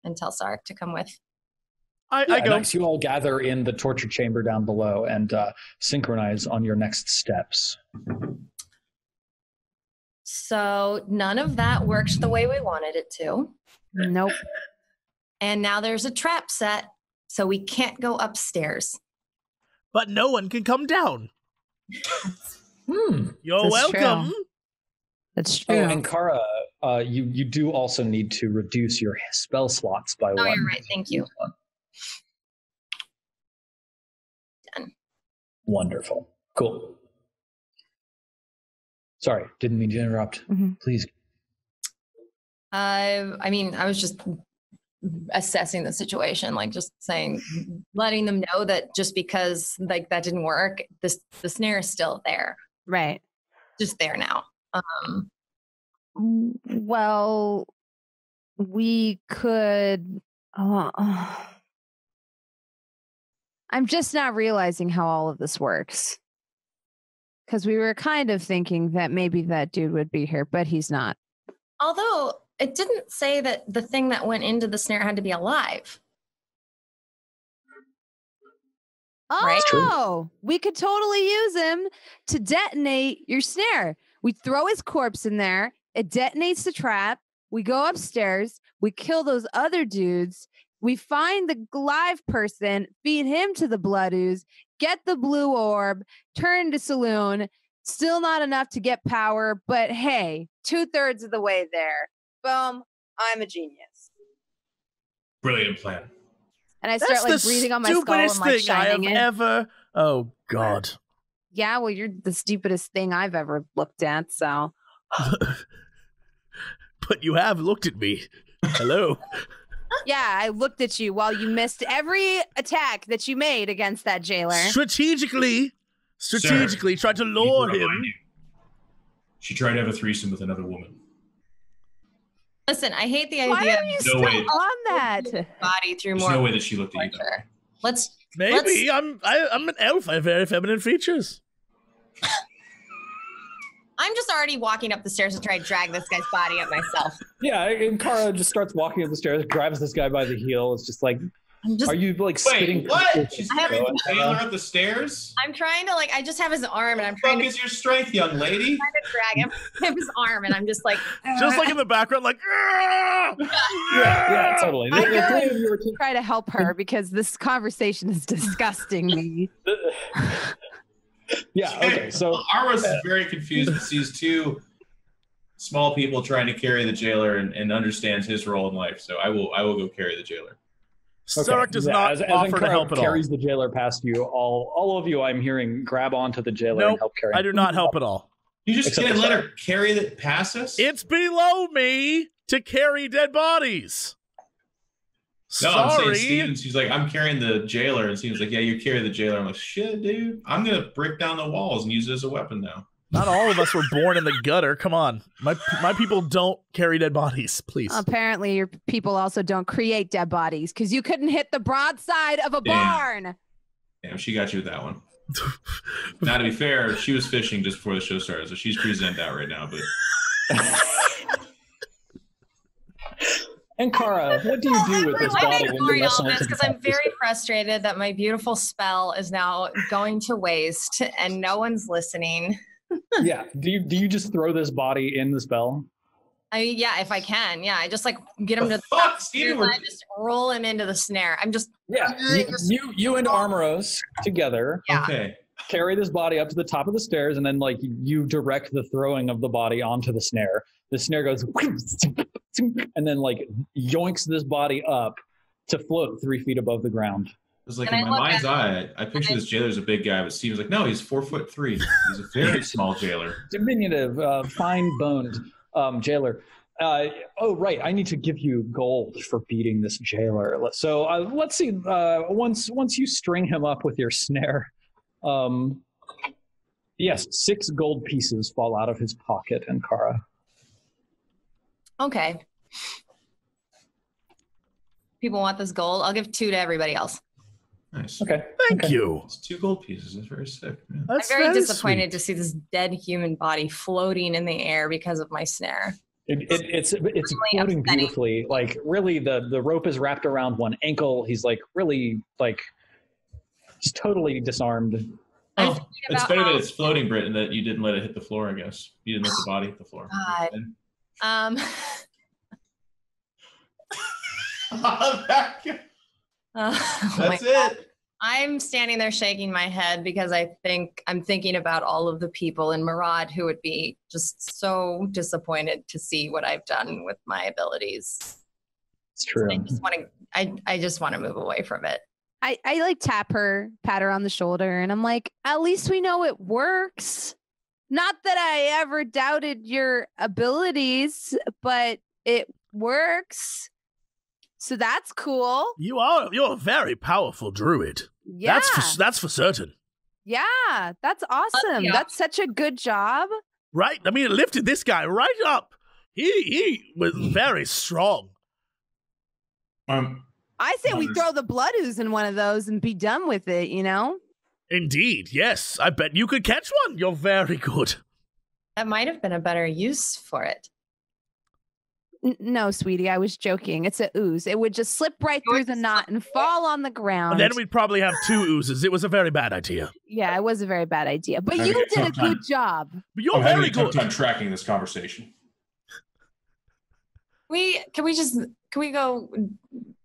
and tell Sarek to come with. I go. Next, you all gather in the torture chamber down below and synchronize on your next steps. So none of that worked the way we wanted it to. Nope. And now there's a trap set, so we can't go upstairs. But no one can come down. You're That's welcome. true. That's true. Oh, and Kara, you do also need to reduce your spell slots by 1. Oh, you're right. Thank you. Done. Wonderful. Cool. Sorry, didn't mean to interrupt. Mm-hmm. Please. I mean, I was just assessing the situation, like just saying, letting them know that just because like that didn't work, the snare is still there. Right. Just there now. Well, we could. I'm just not realizing how all of this works. Because we were kind of thinking that maybe that dude would be here, but he's not. Although it didn't say that the thing that went into the snare had to be alive. Oh, we could totally use him to detonate your snare. We throw his corpse in there. It detonates the trap. We go upstairs. We kill those other dudes. We find the live person, feed him to the blood ooze, get the blue orb, turn to saloon. Still not enough to get power, but hey, 2/3 of the way there. Boom, I'm a genius. Brilliant plan. And I start like breathing on my skull and like shining it. Ever. Oh God. Yeah, well, you're the stupidest thing I've ever looked at, so. But you have looked at me. Hello. Yeah, I looked at you while you missed every attack that you made against that jailer. Strategically Sir, tried to lure him. She tried to have a threesome with another woman. Listen, I hate the idea. Why are you still way. on that? Body through There's more. no way that she looked at you. Let's Maybe I'm an elf. I have very feminine features. I'm just already walking up the stairs to try to drag this guy's body up myself. Yeah, and Kara just starts walking up the stairs, grabs this guy by the heel. It's just like, are you like spitting? Wait, what? She's I carrying the jailer up the stairs? I'm trying to I just have his arm and I'm What trying the to fuck is your strength, young lady? drag him. I have his arm and I'm just like. Just like in the background, like. Yeah, totally. I really try to help her because this conversation is disgusting me. Yeah, okay, so Armos is very confused and sees two small people trying to carry the jailer and understands his role in life. So I will go carry the jailer. Sarek does not offer to help at all. Carries the jailer past you. All of you, I'm hearing, grab onto the jailer and help carry him. I do not help at all. You just can't let her carry it past us? It's below me to carry dead bodies. No, Sorry. I'm saying Steven, she's like, I'm carrying the jailer. And Steven's like, yeah, you carry the jailer. I'm like, shit, dude. I'm going to break down the walls and use it as a weapon now. Not all of us were born in the gutter. Come on. My people don't carry dead bodies, please. Apparently, your people also don't create dead bodies because you couldn't hit the broadside of a barn. Damn, she got you with that one. Now, to be fair, she was fishing just before the show started, so she's pretty zen out right now. But And Kara, what do you do with this body when you're messing with because I'm very frustrated that my beautiful spell is now going to waste and no one's listening. Yeah. Do you just throw this body in the spell? Yeah, if I can. Yeah, I just like get him to the fuck, and I just roll him into the snare. I'm just You and Armoros together. Yeah. Okay. Carry this body up to the top of the stairs, and then like you direct the throwing of the body onto the snare. The snare goes, and then like yoinks this body up to float 3 feet above the ground. It's like in my mind's eye, I picture this jailer's a big guy, but Steven's like, no, he's 4'3". He's a very small jailer. Diminutive, fine-boned jailer. Oh, right. I need to give you gold for beating this jailer. So let's see. Once you string him up with your snare, yes, 6 gold pieces fall out of his pocket, and Kara. Okay. People want this gold. I'll give 2 to everybody else. Nice. Okay. Thank you. It's 2 gold pieces. That's very sick. Yeah. That's I'm very disappointed sweet. to see this dead human body floating in the air because of my snare. It's really floating upsetting. beautifully. Like really, the rope is wrapped around one ankle. He's like really like just totally disarmed. I'm Oh, thinking it's about better how- that it's floating, Brit, and that you didn't let it hit the floor, I guess. You didn't let the body hit the floor. God. Oh oh my That's it. I'm standing there shaking my head because I'm thinking about all of the people in Murad who would be just so disappointed to see what I've done with my abilities. It's true. I just want to move away from it. I like pat her on the shoulder, and I'm like, at least we know it works. Not that I ever doubted your abilities, but it works. So that's cool. You're a very powerful druid. Yeah. That's for certain. Yeah, that's awesome. Yeah. That's such a good job. Right? I mean, it lifted this guy right up. He was very strong. I say we throw the blood ooze in one of those and be done with it, you know? Indeed, yes. I bet you could catch one. You're very good. That might have been a better use for it. No, sweetie, I was joking. It's a ooze. It would just slip right through the knot and fall on the ground. And then we'd probably have 2 oozes. It was a very bad idea. Yeah, it was a very bad idea. But I'm you having a did a tough time. good job. But you're I'm having very a tough good. time tracking this conversation. Can we go?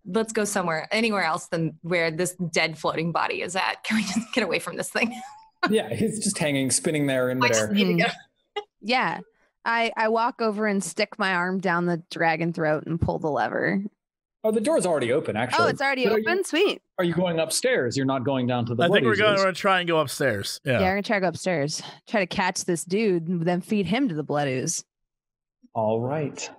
Let's go anywhere else than where this dead floating body is at. Can we just get away from this thing? Yeah, he's just hanging, spinning there in I just midair. need to go. Yeah. I walk over and stick my arm down the dragon throat and pull the lever. Oh, the door's already open, actually. Oh, it's already But open? Sweet. Are you going upstairs? You're not going down to the I think we're blood oozes. going to try and go upstairs. Yeah, Yeah. we're going to try to go upstairs. Try to catch this dude and then feed him to the blood ooze. All right.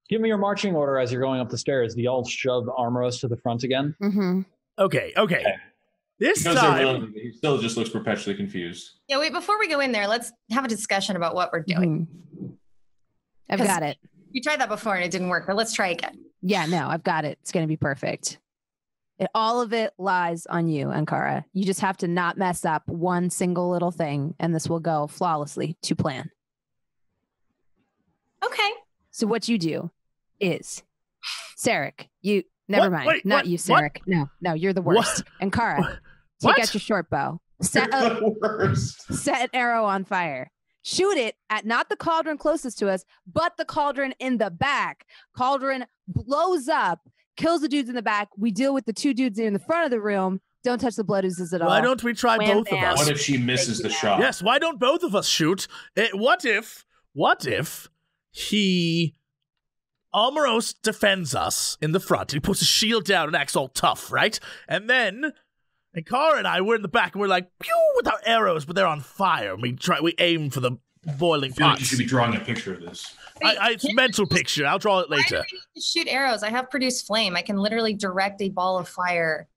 Give me your marching order as you're going up the stairs. Do y'all shove Armoros to the front again? Mm-hmm. Okay. This Because they're time, willing, he still just looks perpetually confused. Yeah, wait, before we go in there, let's have a discussion about what we're doing. I've 'Cause- got it. You tried that before and it didn't work, but let's try again. Yeah, no, I've got it. It's going to be perfect. All of it lies on you, Ankara. You just have to not mess up one single little thing, and this will go flawlessly to plan. Okay. So what you do is, Sarek, never What? mind. Wait, Not what? you, What? Sarek. No, you're the worst. Ankara, What? take out your short bow. Set The worst. an arrow on fire. Shoot it at not the cauldron closest to us, but the cauldron in the back. Cauldron blows up, kills the dudes in the back. We deal with the 2 dudes in the front of the room. Don't touch the blood oozes at all. why don't we try Wham, both of bam. us? What if she misses the shot? Yes, why don't both of us shoot? What if he Almoros defends us in the front. He puts his shield down and acts all tough, right? And then Cara and I, we're in the back and we're like, pew, with our arrows, but they're on fire. We aim for the boiling I feel like you pots. should be drawing a picture of this. It's a mental picture. I'll draw it Why do later. we need to shoot arrows? I have produced flame. I can literally direct a ball of fire.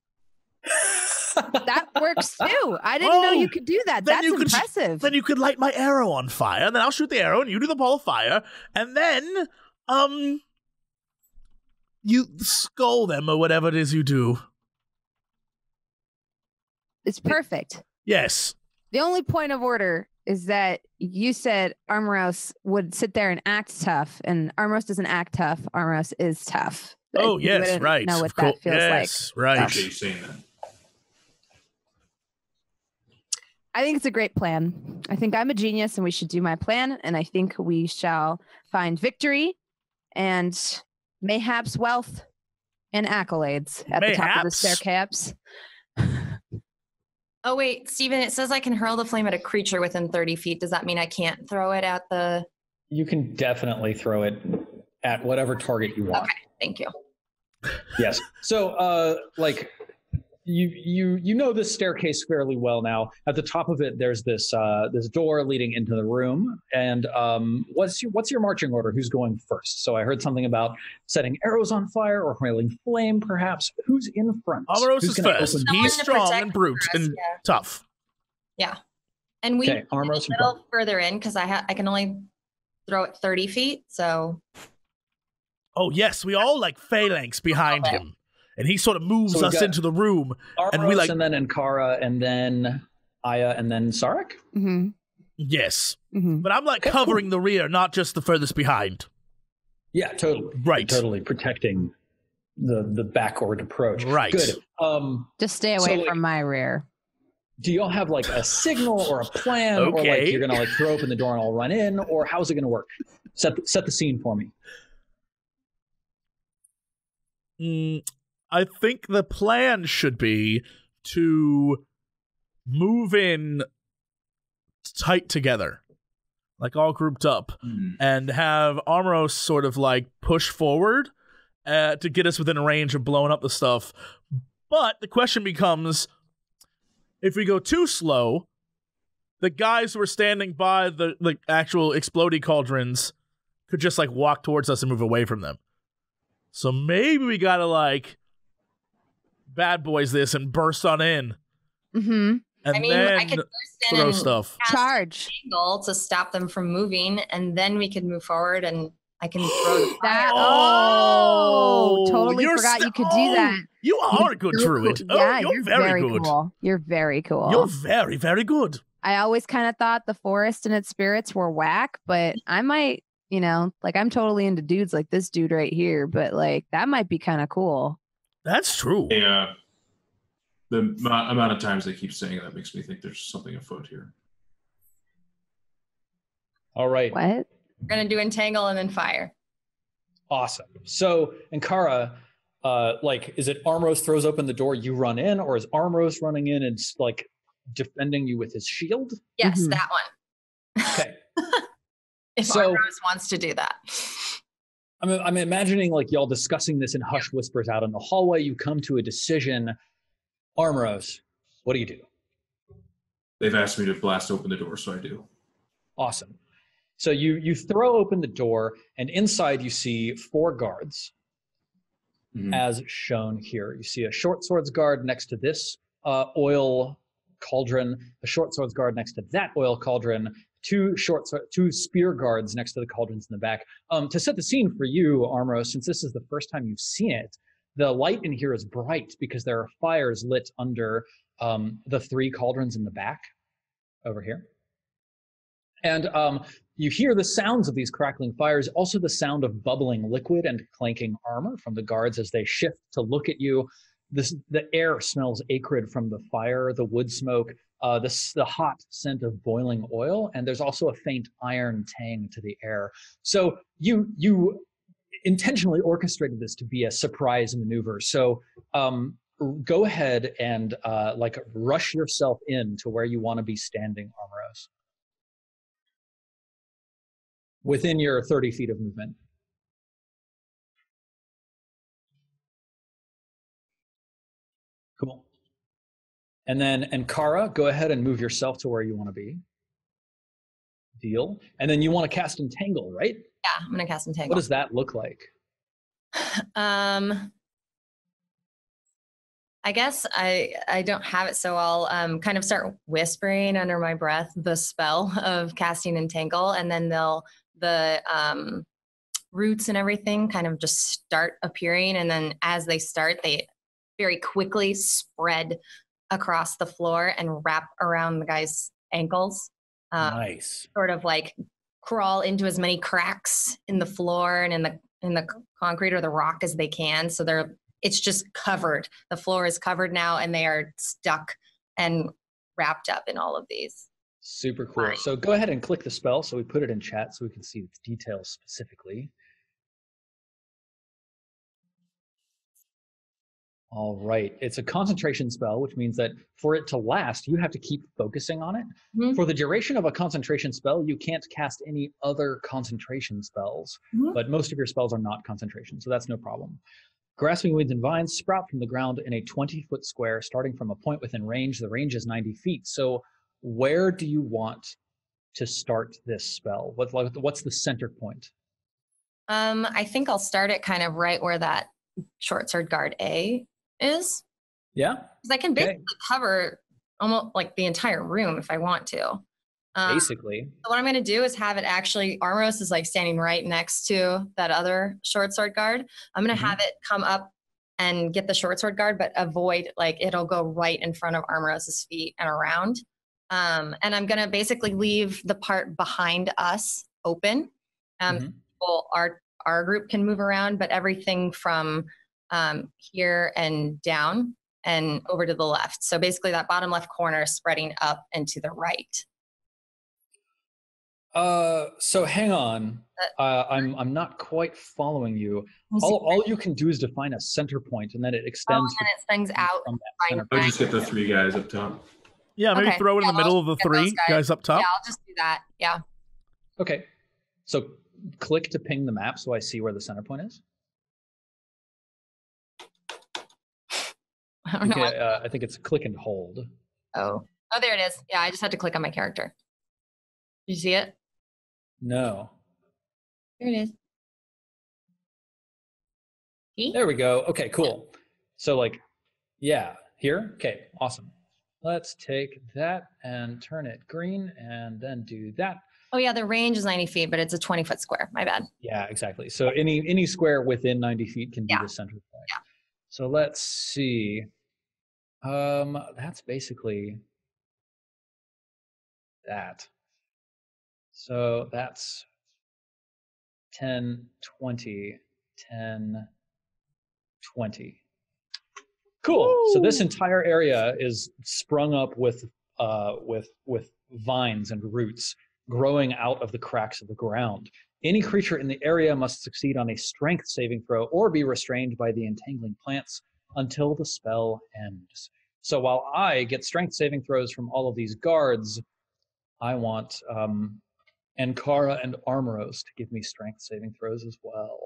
That works too. I didn't know you could do that. Then That's you could- impressive. Then you could light my arrow on fire, and then I'll shoot the arrow, and you do the ball of fire, and then, you skull them or whatever it is you do. It's perfect. Yes. The only point of order is that you said Armoros would sit there and act tough, and Armoros doesn't act tough. Armoros is tough. Oh, You yes, wouldn't right. know what Of course. that feels Yes, like. right. Appreciate you saying that. I think it's a great plan. I think I'm a genius and we should do my plan. And I think we shall find victory and mayhaps wealth and accolades at the top of the staircase. Oh, wait, Steven, it says I can hurl the flame at a creature within 30 feet. Does that mean I can't throw it at the... You can definitely throw it at whatever target you want. Okay, thank you. Yes. So, you know this staircase fairly well now. At the top of it, there's this door leading into the room. And what's your marching order? Who's going first? So I heard something about setting arrows on fire or hurling flame, perhaps. Who's in front? Amaros is first. He's strong and brute and yeah. tough. Yeah, and we Okay, Amaros a little further in because I can only throw it 30 feet. So. Oh yes, we all like phalanx behind him. And he sort of moves us into the room. Armoros, and we like. And then Ankara, and then Aya, and then Sarek? Mm-hmm. Yes. Mm-hmm. But I'm like covering the rear, not just the furthest behind. Yeah, totally. Right. Totally protecting the backward approach. Right. Good. Just stay away from my rear. Do y'all have like a signal or a plan? Okay. Or like you're going to like throw open the door and I'll run in? Or how's it going to work? Set the scene for me. I think the plan should be to move in tight together, like all grouped up, and have Armoros sort of like push forward to get us within range of blowing up the stuff. But the question becomes, if we go too slow, the guys who are standing by the actual exploding cauldrons could just like walk towards us and move away from them. So maybe we gotta like bad boys this and burst on in. Mm-hmm. And I mean, then I could burst in throw and stuff. cast Charge. an angle to stop them from moving, and then we could move forward, and I can throw the That. fire. Oh, totally you're forgot you could do that. You are a good druid. Yeah, You're very good. cool. You're very cool. You're very, very good. I always kind of thought the forest and its spirits were whack, but I might, like I'm totally into dudes like this dude right here, but like that might be kind of cool. That's true. Yeah. The amount of times they keep saying that makes me think there's something afoot here. All right. What? We're gonna do entangle and then fire. Awesome. So, Ankara, is it Armoros throws open the door, you run in, or is Armoros running in and like defending you with his shield? Yes, Mhm. that one. Okay. If Armoros wants to do that. I'm imagining like y'all discussing this in hushed whispers out in the hallway. You come to a decision. Armoros, what do you do? They've asked me to blast open the door, so I do. Awesome. So you throw open the door, and inside you see 4 guards, as shown here. You see a short swords guard next to this oil cauldron, a short swords guard next to that oil cauldron, 2 spear guards next to the cauldrons in the back. To set the scene for you, Armoros, since this is the first time you've seen it, the light in here is bright because there are fires lit under the 3 cauldrons in the back over here. And you hear the sounds of these crackling fires, also the sound of bubbling liquid and clanking armor from the guards as they shift to look at you. The air smells acrid from the fire, the wood smoke, the hot scent of boiling oil, and there's also a faint iron tang to the air. So you intentionally orchestrated this to be a surprise maneuver. So go ahead and rush yourself in to where you want to be standing, Armoros. Within your 30 feet of movement. Cool. And then Ankara, go ahead and move yourself to where you want to be. Deal. And then you want to cast Entangle, right? Yeah, I'm gonna cast Entangle. What does that look like? I guess I don't have it, so I'll kind of start whispering under my breath the spell of casting Entangle, and then the roots and everything kind of just start appearing, and then as they start, they very quickly spread across the floor and wrap around the guy's ankles Nice. Sort of like crawl into as many cracks in the floor and in the concrete or the rock as they can. So it's just covered. The floor is covered now, and they are stuck and wrapped up in all of these. Super cool. So go ahead and click the spell. So we put it in chat so we can see the details specifically. All right. It's a concentration spell, which means that for it to last, you have to keep focusing on it. Mm-hmm. For the duration of a concentration spell, you can't cast any other concentration spells, but most of your spells are not concentration, so that's no problem. Grasping Weeds and Vines sprout from the ground in a 20-foot square, starting from a point within range. The range is 90 feet. So where do you want to start this spell? What's the center point? I think I'll start it kind of right where that short sword guard A is. Yeah. Because I can basically cover almost like the entire room if I want to. Basically. So what I'm going to do is have it actually, Armoros is like standing right next to that other short sword guard. I'm going to have it come up and get the short sword guard, but avoid, like it'll go right in front of Armoros's feet and around. And I'm going to basically leave the part behind us open. People, our group can move around, but everything from here and down and over to the left. So basically that bottom left corner spreading up and to the right. So hang on. I'm not quite following you. All you can do is define a center point, and then it extends. And it extends out. I'll just get the three guys up top. Yeah, maybe throw it in the middle of the three guys up top. Yeah, I'll just do that. Yeah. Okay. So click to ping the map so I see where the center point is. I don't know. I think it's click and hold. Oh, there it is. Yeah, I just had to click on my character. Did you see it? No. There it is. See? There we go. Okay, cool. So here? Okay, awesome. Let's take that and turn it green and then do that. Oh yeah, the range is 90 feet, but it's a 20-foot square. My bad. Yeah, exactly. So any square within 90 feet can be the center point. Yeah. So let's see. That's basically that. So that's 10, 20, 10, 20. Cool. Woo! So this entire area is sprung up with vines and roots growing out of the cracks of the ground. Any creature in the area must succeed on a strength saving throw or be restrained by the entangling plants until the spell ends. So while I get strength saving throws from all of these guards, I want Ankara and Armoros to give me strength saving throws as well.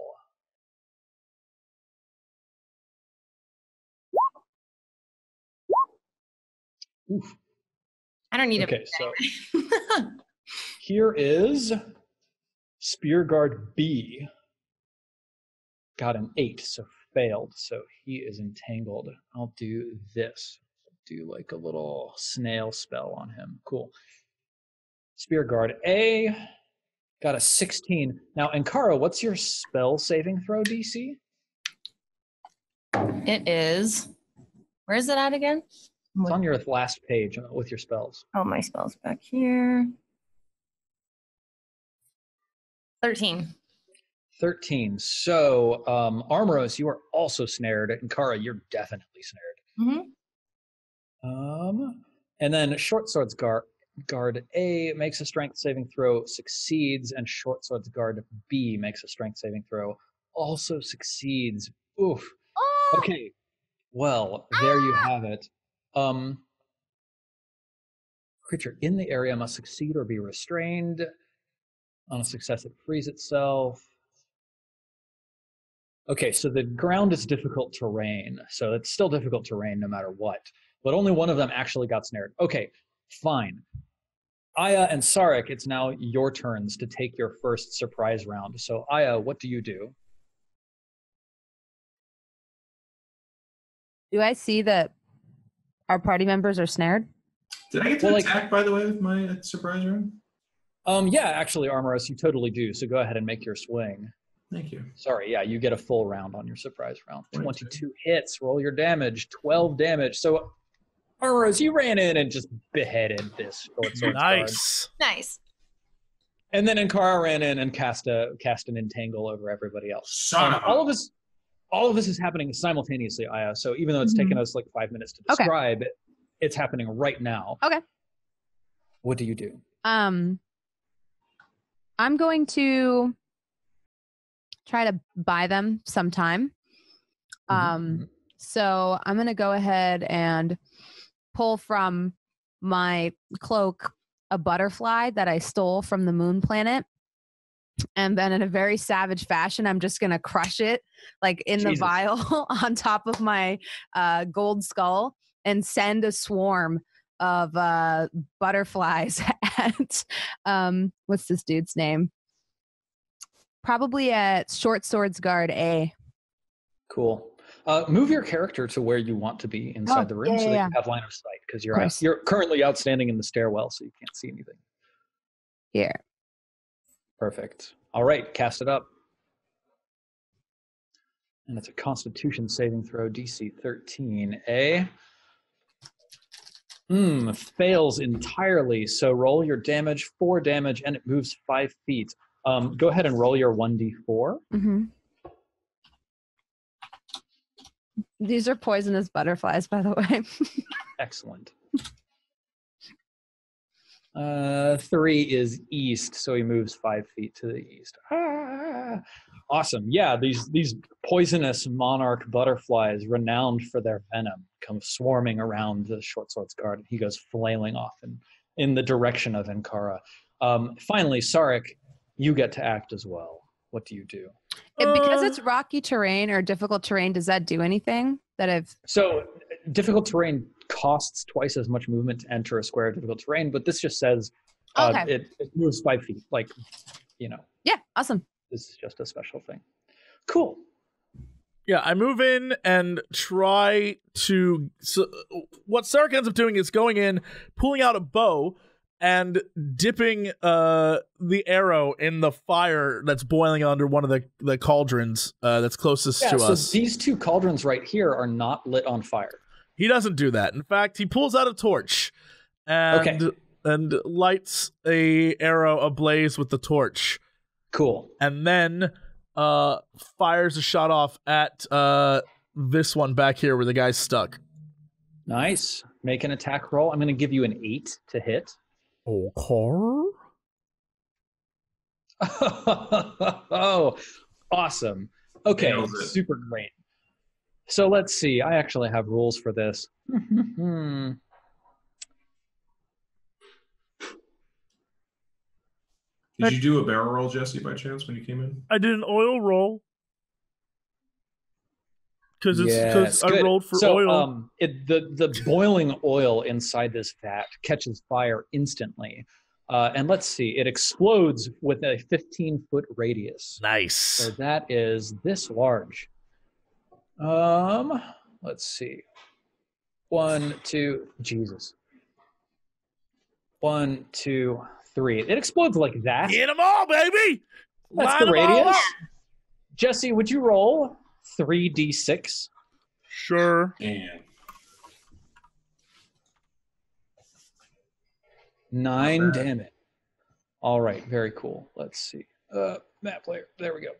Oof. I don't need it. So here is Spear Guard B. Got an 8, so failed. So he is entangled. I'll do this. Do like a little snail spell on him. Cool. Spear Guard A. Got a 16. Now, Ankara, what's your spell saving throw DC? It is. Where is it at again? It's on your last page with your spells. Oh, my spells back here. 13. 13. So, Armoros, you are also snared. Ankara, you're definitely snared. And then Short Swords Guard A makes a strength saving throw, succeeds, and Short Swords Guard B makes a strength saving throw, also succeeds. Oof. Oh! Okay. Well, there you have it. Creature in the area must succeed or be restrained. On a success, it frees itself. Okay, so the ground is difficult terrain. So it's still difficult terrain no matter what. But only one of them actually got snared. Okay, fine. Aya and Sarek, it's now your turns to take your first surprise round. So Aya, what do you do? Do I see that our party members are snared? Did I get to attack, by the way, with my surprise round? Yeah, actually, Armoros, you totally do. So go ahead and make your swing. Thank you. Sorry, yeah, you get a full round on your surprise round. 22 hits, roll your damage, 12 damage. So Arrows, you ran in and just beheaded this short sword guard. Nice. And then Ankara ran in and cast an entangle over everybody else. All of this is happening simultaneously, Aya. So even though it's taken us like 5 minutes to describe it, it's happening right now. Okay. What do you do? I'm going to try to buy them some time. So I'm going to go ahead and pull from my cloak a butterfly that I stole from the moon planet. And then in a very savage fashion, I'm just going to crush it like in the vial on top of my gold skull and send a swarm of butterflies at, what's this dude's name? Probably at Short Swords Guard A. Cool. Move your character to where you want to be inside the room so that you have line of sight, because you're currently outstanding in the stairwell, so you can't see anything. Here. Perfect. All right, cast it up. And it's a Constitution saving throw, DC 13. Fails entirely, so roll your damage, 4 damage, and it moves 5 feet. Go ahead and roll your 1d4. These are poisonous butterflies, by the way. Excellent. 3 is east, so he moves 5 feet to the east. Awesome. Yeah, these poisonous monarch butterflies, renowned for their venom, come swarming around the Short Swords Guard. He goes flailing off in the direction of Ankara. Finally, Sarek, you get to act as well. What do you do? Because it's rocky terrain or difficult terrain, does that do anything So difficult terrain costs twice as much movement to enter a square of difficult terrain, but this just says it moves 5 feet. Yeah, awesome. This is just a special thing. Cool. Yeah, I move in and try to... So what Sarek ends up doing is going in, pulling out a bow, and dipping the arrow in the fire that's boiling under one of the cauldrons that's closest to us. These 2 cauldrons right here are not lit on fire. He doesn't do that. In fact, he pulls out a torch and lights a arrow ablaze with the torch. Cool. And then fires a shot off at this one back here where the guy's stuck. Nice. Make an attack roll. I'm going to give you an 8 to hit. Okay. Oh, awesome. Okay, super great. So let's see. I actually have rules for this. Did you do a barrel roll, Jesse, by chance, when you came in? I did an oil roll. Because I rolled for oil. The boiling oil inside this vat catches fire instantly. And let's see, it explodes with a 15-foot radius. Nice. So that is this large. Let's see. 1, 2, Jesus. 1, 2, 3. It explodes like that. Get them all, baby! That's the radius. Jesse, would you roll 3d6? Sure. And 9 damage. All right, very cool. Let's see. Map player. There we go.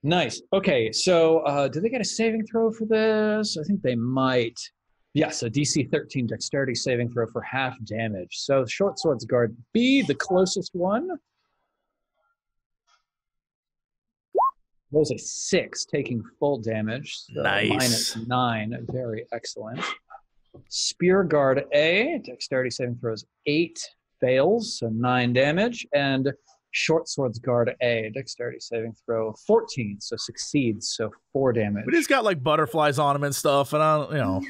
Nice. Okay, so do they get a saving throw for this? I think they might. Yes, a DC 13 dexterity saving throw for half damage. So Short Swords Guard B, the closest one, rolls a 6, taking full damage. So nice. -9, very excellent. Spear Guard A, dexterity saving throws 8, fails, so 9 damage. And Short Swords Guard A, dexterity saving throw 14, so succeeds, so 4 damage. But he's got like butterflies on him and stuff, and I don't,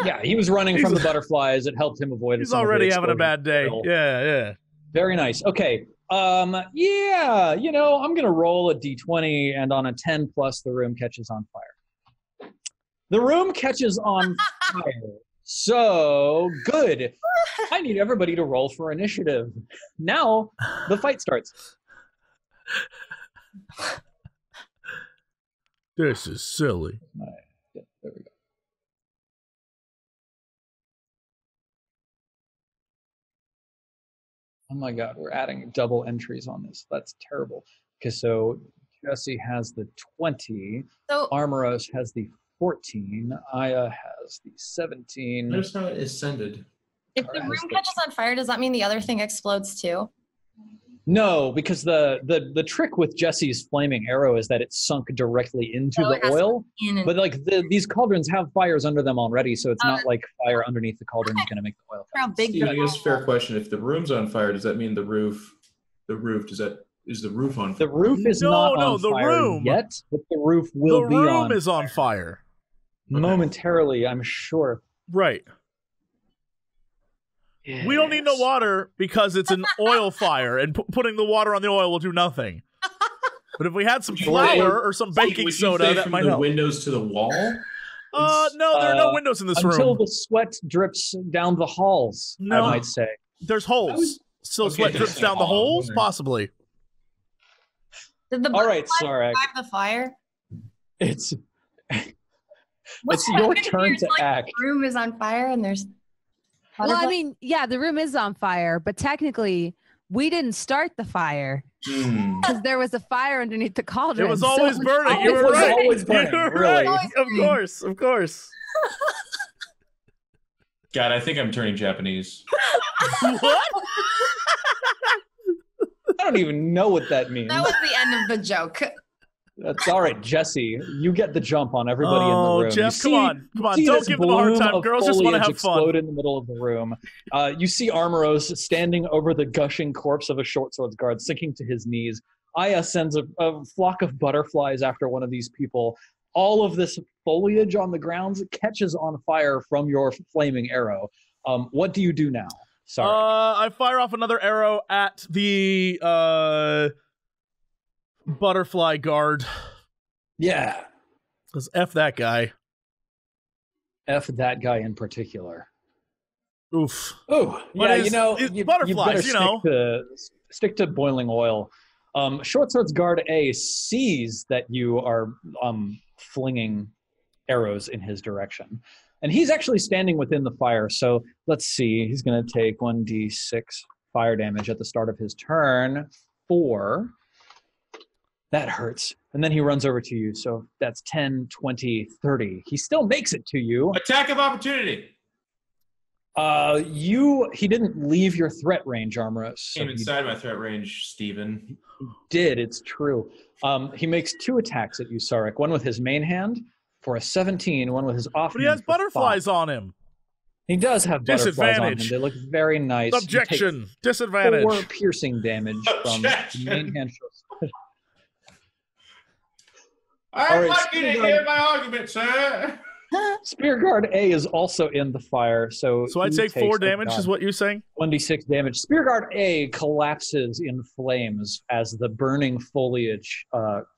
Yeah, he was running from the butterflies. It helped him avoid it. He's already having a bad day. Yeah. Very nice. Okay. Yeah, I'm going to roll a d20, and on a 10 plus, the room catches on fire. The room catches on fire. So good. I need everybody to roll for initiative. Now the fight starts. This is silly. Yeah, there we go. Oh my god, we're adding double entries on this. That's terrible. Okay, so Jesse has the 20. So Armoros has the 14. Aya has the 17. Notice how it ascended. if the room catches on fire, does that mean the other thing explodes too? No, because the trick with Jesse's flaming arrow is that it's sunk directly into Oh, it the has to oil. In and- But like these cauldrons have fires under them already, so it's not like fire underneath the cauldron is going to make the oil. How big Steve, the I guess fair question. If the room's on fire, does that mean the roof is the roof on fire? The roof is not on fire yet, but the roof will be on. The room is on fire. Momentarily, I'm sure. Right. Yes. We don't need no water because it's an oil fire, and putting the water on the oil will do nothing. But if we had some flour or some baking soda, that might from the help. windows to the wall? No, there are no windows in this room. Until the sweat drips down the halls, No. I might say. There's holes. Still Okay, sweat there's drips down the a hole. holes? Possibly. Did the All right, butterfly Sarek. survive the fire? It's What's your happening turn here? to It's like act. The room is on fire and there's. Well, I butterfly- mean, yeah, the room is on fire, but technically, we didn't start the fire because there was a fire underneath the cauldron. It was so always burning. You It were was right. always burning, You were really. right. Of course. Of course. God, I think I'm turning Japanese. What? I don't even know what that means. That was the end of the joke. That's all right, Jesse. You get the jump on everybody in the room. Jeff, come on. Come on. see Don't this give them a hard bloom time. of Girls just want to foliage have fun. explode in the middle of the room. You see Armoros standing over the gushing corpse of a short swords guard, sinking to his knees. Aya sends a flock of butterflies after one of these people. All of this foliage on the grounds catches on fire from your flaming arrow. What do you do now? Sorry. I fire off another arrow at the butterfly guard. Yeah. Because F that guy. F that guy in particular. Oof. Oh, But yeah, it's- you know, it's you butterflies, better stick to boiling oil. Short Swords Guard A sees that you are flinging arrows in his direction. And he's actually standing within the fire, so let's see. He's going to take 1d6 fire damage at the start of his turn. 4. That hurts. And then he runs over to you, so that's 10, 20, 30. He still makes it to you. Attack of opportunity. He didn't leave your threat range, Armoros. So Came he inside my threat range, Steven. did, it's true. He makes 2 attacks at you, Sarek. One with his main hand for a 17, one with his off But he hand has for 5. butterflies on him. He does have butterflies on him. Disadvantage. They look very nice. Objection. You take Disadvantage. 4 piercing damage from the Objection. main hand. I All right, want you to Steven. hear my argument, sir. Spear Guard A is also in the fire, so So I he take takes 4 damage, is what you're saying? 1d6 damage. Spear Guard A collapses in flames as the burning foliage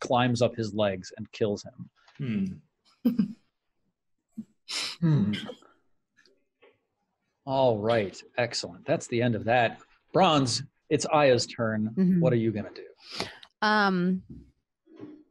climbs up his legs and kills him. All right, excellent. That's the end of that. Bronze, it's Aya's turn. Mhm. What are you going to do?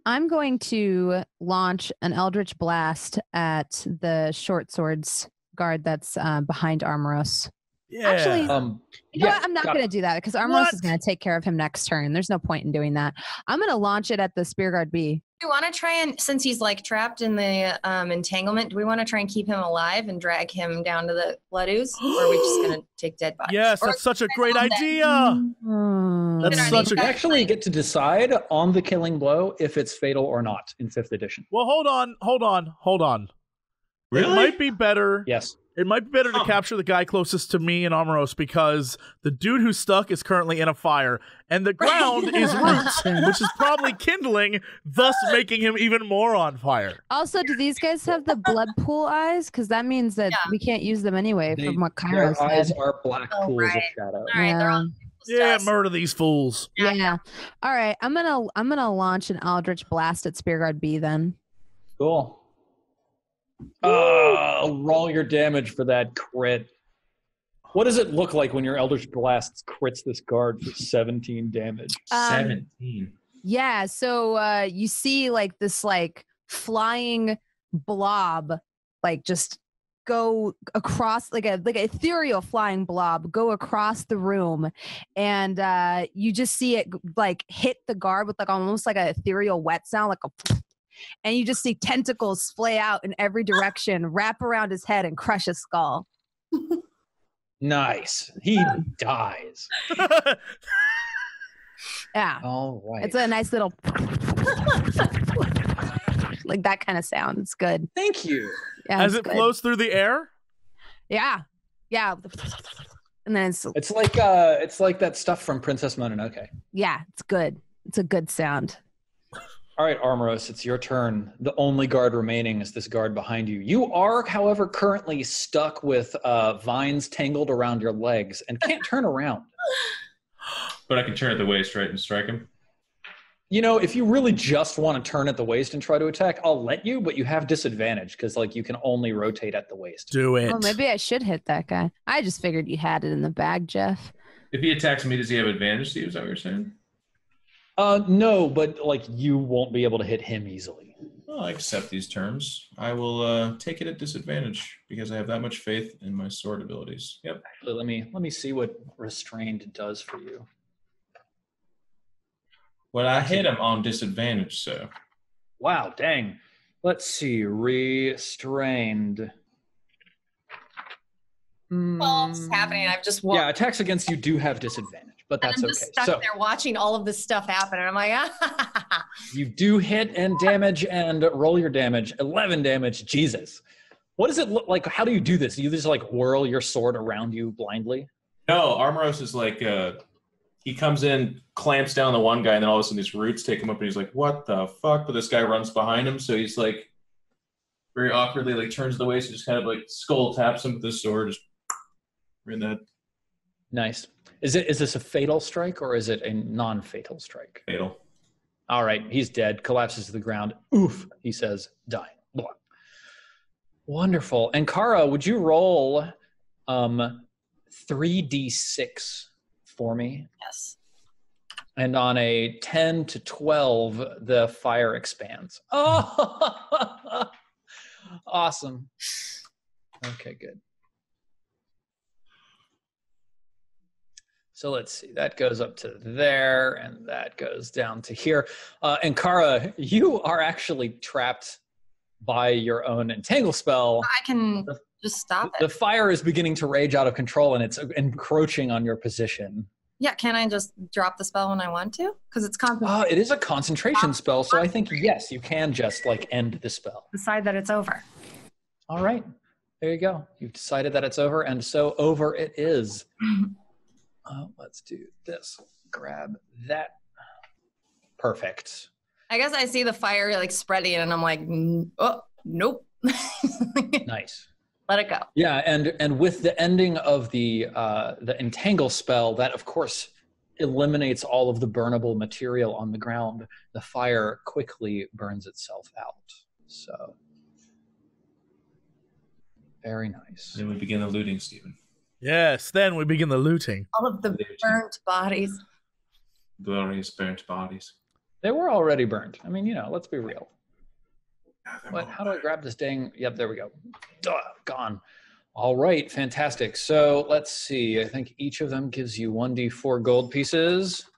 I'm going to launch an Eldritch Blast at the short swords guard that's behind Armoros. Yeah. Actually, you know yeah, what? I'm not got going to do that because Armoros is What? going to take care of him next turn. There's no point in doing that. I'm going to launch it at the spear guard B. Do we want to try and, since he's like trapped in the entanglement, do we want to try and keep him alive and drag him down to the blood ooze? Or are we just going to take dead bodies? Yes, Or- that's such a great on that. idea. That's That's Are such they a You actually get to decide on the killing blow if it's fatal or not in 5th edition. Well, hold on. Really? It might be better. Yes. It might be better to capture the guy closest to me and Armoros because the dude who's stuck is currently in a fire and the ground is roots, which is probably kindling, thus making him even more on fire. Also, do these guys have the blood pool eyes? Because that means that we can't use them anyway, from what Kyra Their eyes said. are black Oh, pools right. of shadow. All right, they're all Yeah, murder these fools. Yeah. All right. I'm gonna launch an Eldritch Blast at Spearguard B then. Cool. Roll your damage for that crit. What does it look like when your Eldritch Blast crits this guard for 17 damage? 17. Yeah. So you see like this like flying blob, like just go across like an ethereal flying blob go across the room, and you just see it like hit the guard with like almost like an ethereal wet sound, like a, and you just see tentacles splay out in every direction, wrap around his head, and crush his skull. Nice. He dies. Yeah. All right. It's a nice little like that kind of sound. It's good. Thank you. Yeah, As it flows through the air? Yeah. Yeah. And then it's like that stuff from Princess Mononoke. Yeah, it's good. It's a good sound. All right, Armoros, it's your turn. The only guard remaining is this guard behind you. You are, however, currently stuck with vines tangled around your legs and can't turn around. But I can turn at the waist, right, and strike him? You know, if you really just want to turn at the waist and try to attack, I'll let you, but you have disadvantage because, like, you can only rotate at the waist. Do it. Well, maybe I should hit that guy. I just figured you had it in the bag, Jeff. If he attacks me, does he have advantage, Steve? Is that what you're saying? No, but, like, you won't be able to hit him easily. Well, I accept these terms. I will take it at disadvantage because I have that much faith in my sword abilities. Yep. Actually, let me see what restrained does for you. Well, I hit him on disadvantage, so. Wow, dang. Let's see. Restrained. Well, it's happening. I've just walked. Yeah, attacks against you do have disadvantage, but that's I'm just okay. stuck So there watching all of this stuff happen, and I'm like, you do hit and damage and roll your damage. 11 damage. Jesus. What does it look like? How do you do this? Do you just like whirl your sword around you blindly? No, Armoros is like, he comes in, clamps down the one guy, and then all of a sudden these roots take him up, and he's like, what the fuck? But this guy runs behind him, so he's like, very awkwardly, like, turns the waist and just kind of like skull taps him with his sword, just in the head. Nice. Is this a fatal strike or is it a non-fatal strike? Fatal. All right, he's dead, collapses to the ground. Oof, he says, dying. Blah. Wonderful. And Kara, would you roll 3d6 for me? yes. And on a 10 to 12, the fire expands. Oh, awesome. Okay, good. So let's see, that goes up to there, and that goes down to here. And Kara, you are actually trapped by your own entangle spell. I can just stop it. The fire is beginning to rage out of control, and it's encroaching on your position. Yeah, can I just drop the spell when I want to? Because it's concentration. It is a concentration spell, so I think, yes, you can just, like, end the spell. Decide that it's over. All right, there you go. You've decided that it's over, and so over it is. Let's do this. Grab that. Perfect. I guess I see the fire like spreading, and I'm like, oh, nope. Nice. Let it go. Yeah, and with the ending of the entangle spell, that of course eliminates all of the burnable material on the ground. The fire quickly burns itself out. So very nice. Then we begin the looting, Stephen. Yes, then we begin the looting. All of the burnt bodies. Glorious burnt bodies. They were already burnt. I mean, let's be real. What? How do I grab this dang? Yep, there we go. Duh, gone. All right, fantastic. So let's see. I think each of them gives you 1d4 gold pieces.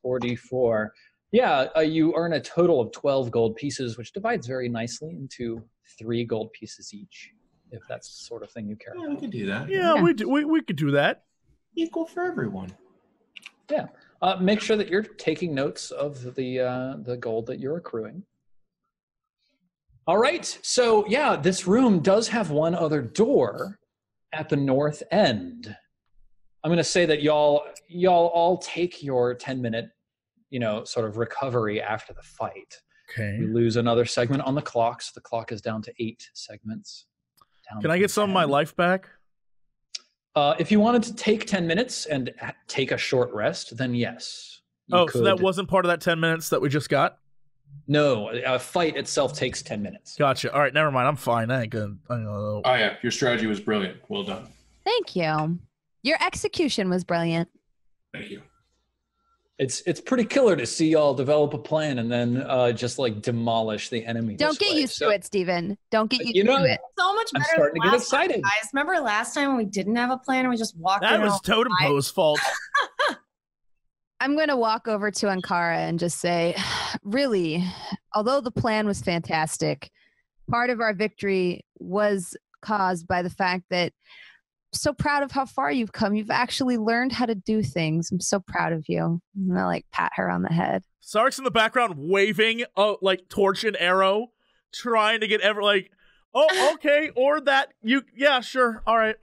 4d4. Yeah, you earn a total of 12 gold pieces, which divides very nicely into 3 gold pieces each, if that's the sort of thing you care Yeah, about. we can do that. Yeah, we could do that. Equal for everyone. Yeah. Make sure that you're taking notes of the gold that you're accruing. All right. So yeah, this room does have one other door at the north end. I'm going to say that y'all all take your 10-minute, sort of recovery after the fight. Okay. You lose another segment on the clock, so the clock is down to 8 segments. Can I get some of my life back? If you wanted to take 10 minutes and take a short rest, then yes. So that wasn't part of that 10 minutes that we just got? No, a fight itself takes 10 minutes. Gotcha. All right, never mind. I'm fine. I ain't gonna. Oh yeah, your strategy was brilliant. Well done. Thank you. Your execution was brilliant. Thank you. It's pretty killer to see y'all develop a plan and then just like demolish the enemy. Don't get used to it, Steven. Don't get used to it. So much better. I'm starting to get excited. Time, guys. Remember last time when we didn't have a plan and we just walked in? That was Totem Poe's fault. I'm going to walk over to Ankara and just say, really, although the plan was fantastic, part of our victory was caused by the fact that I'm so proud of how far you've come. You've actually learned how to do things. I'm so proud of you. And I like pat her on the head. Sark's in the background waving like torch and arrow, trying to get oh, okay, or that yeah, sure, all right.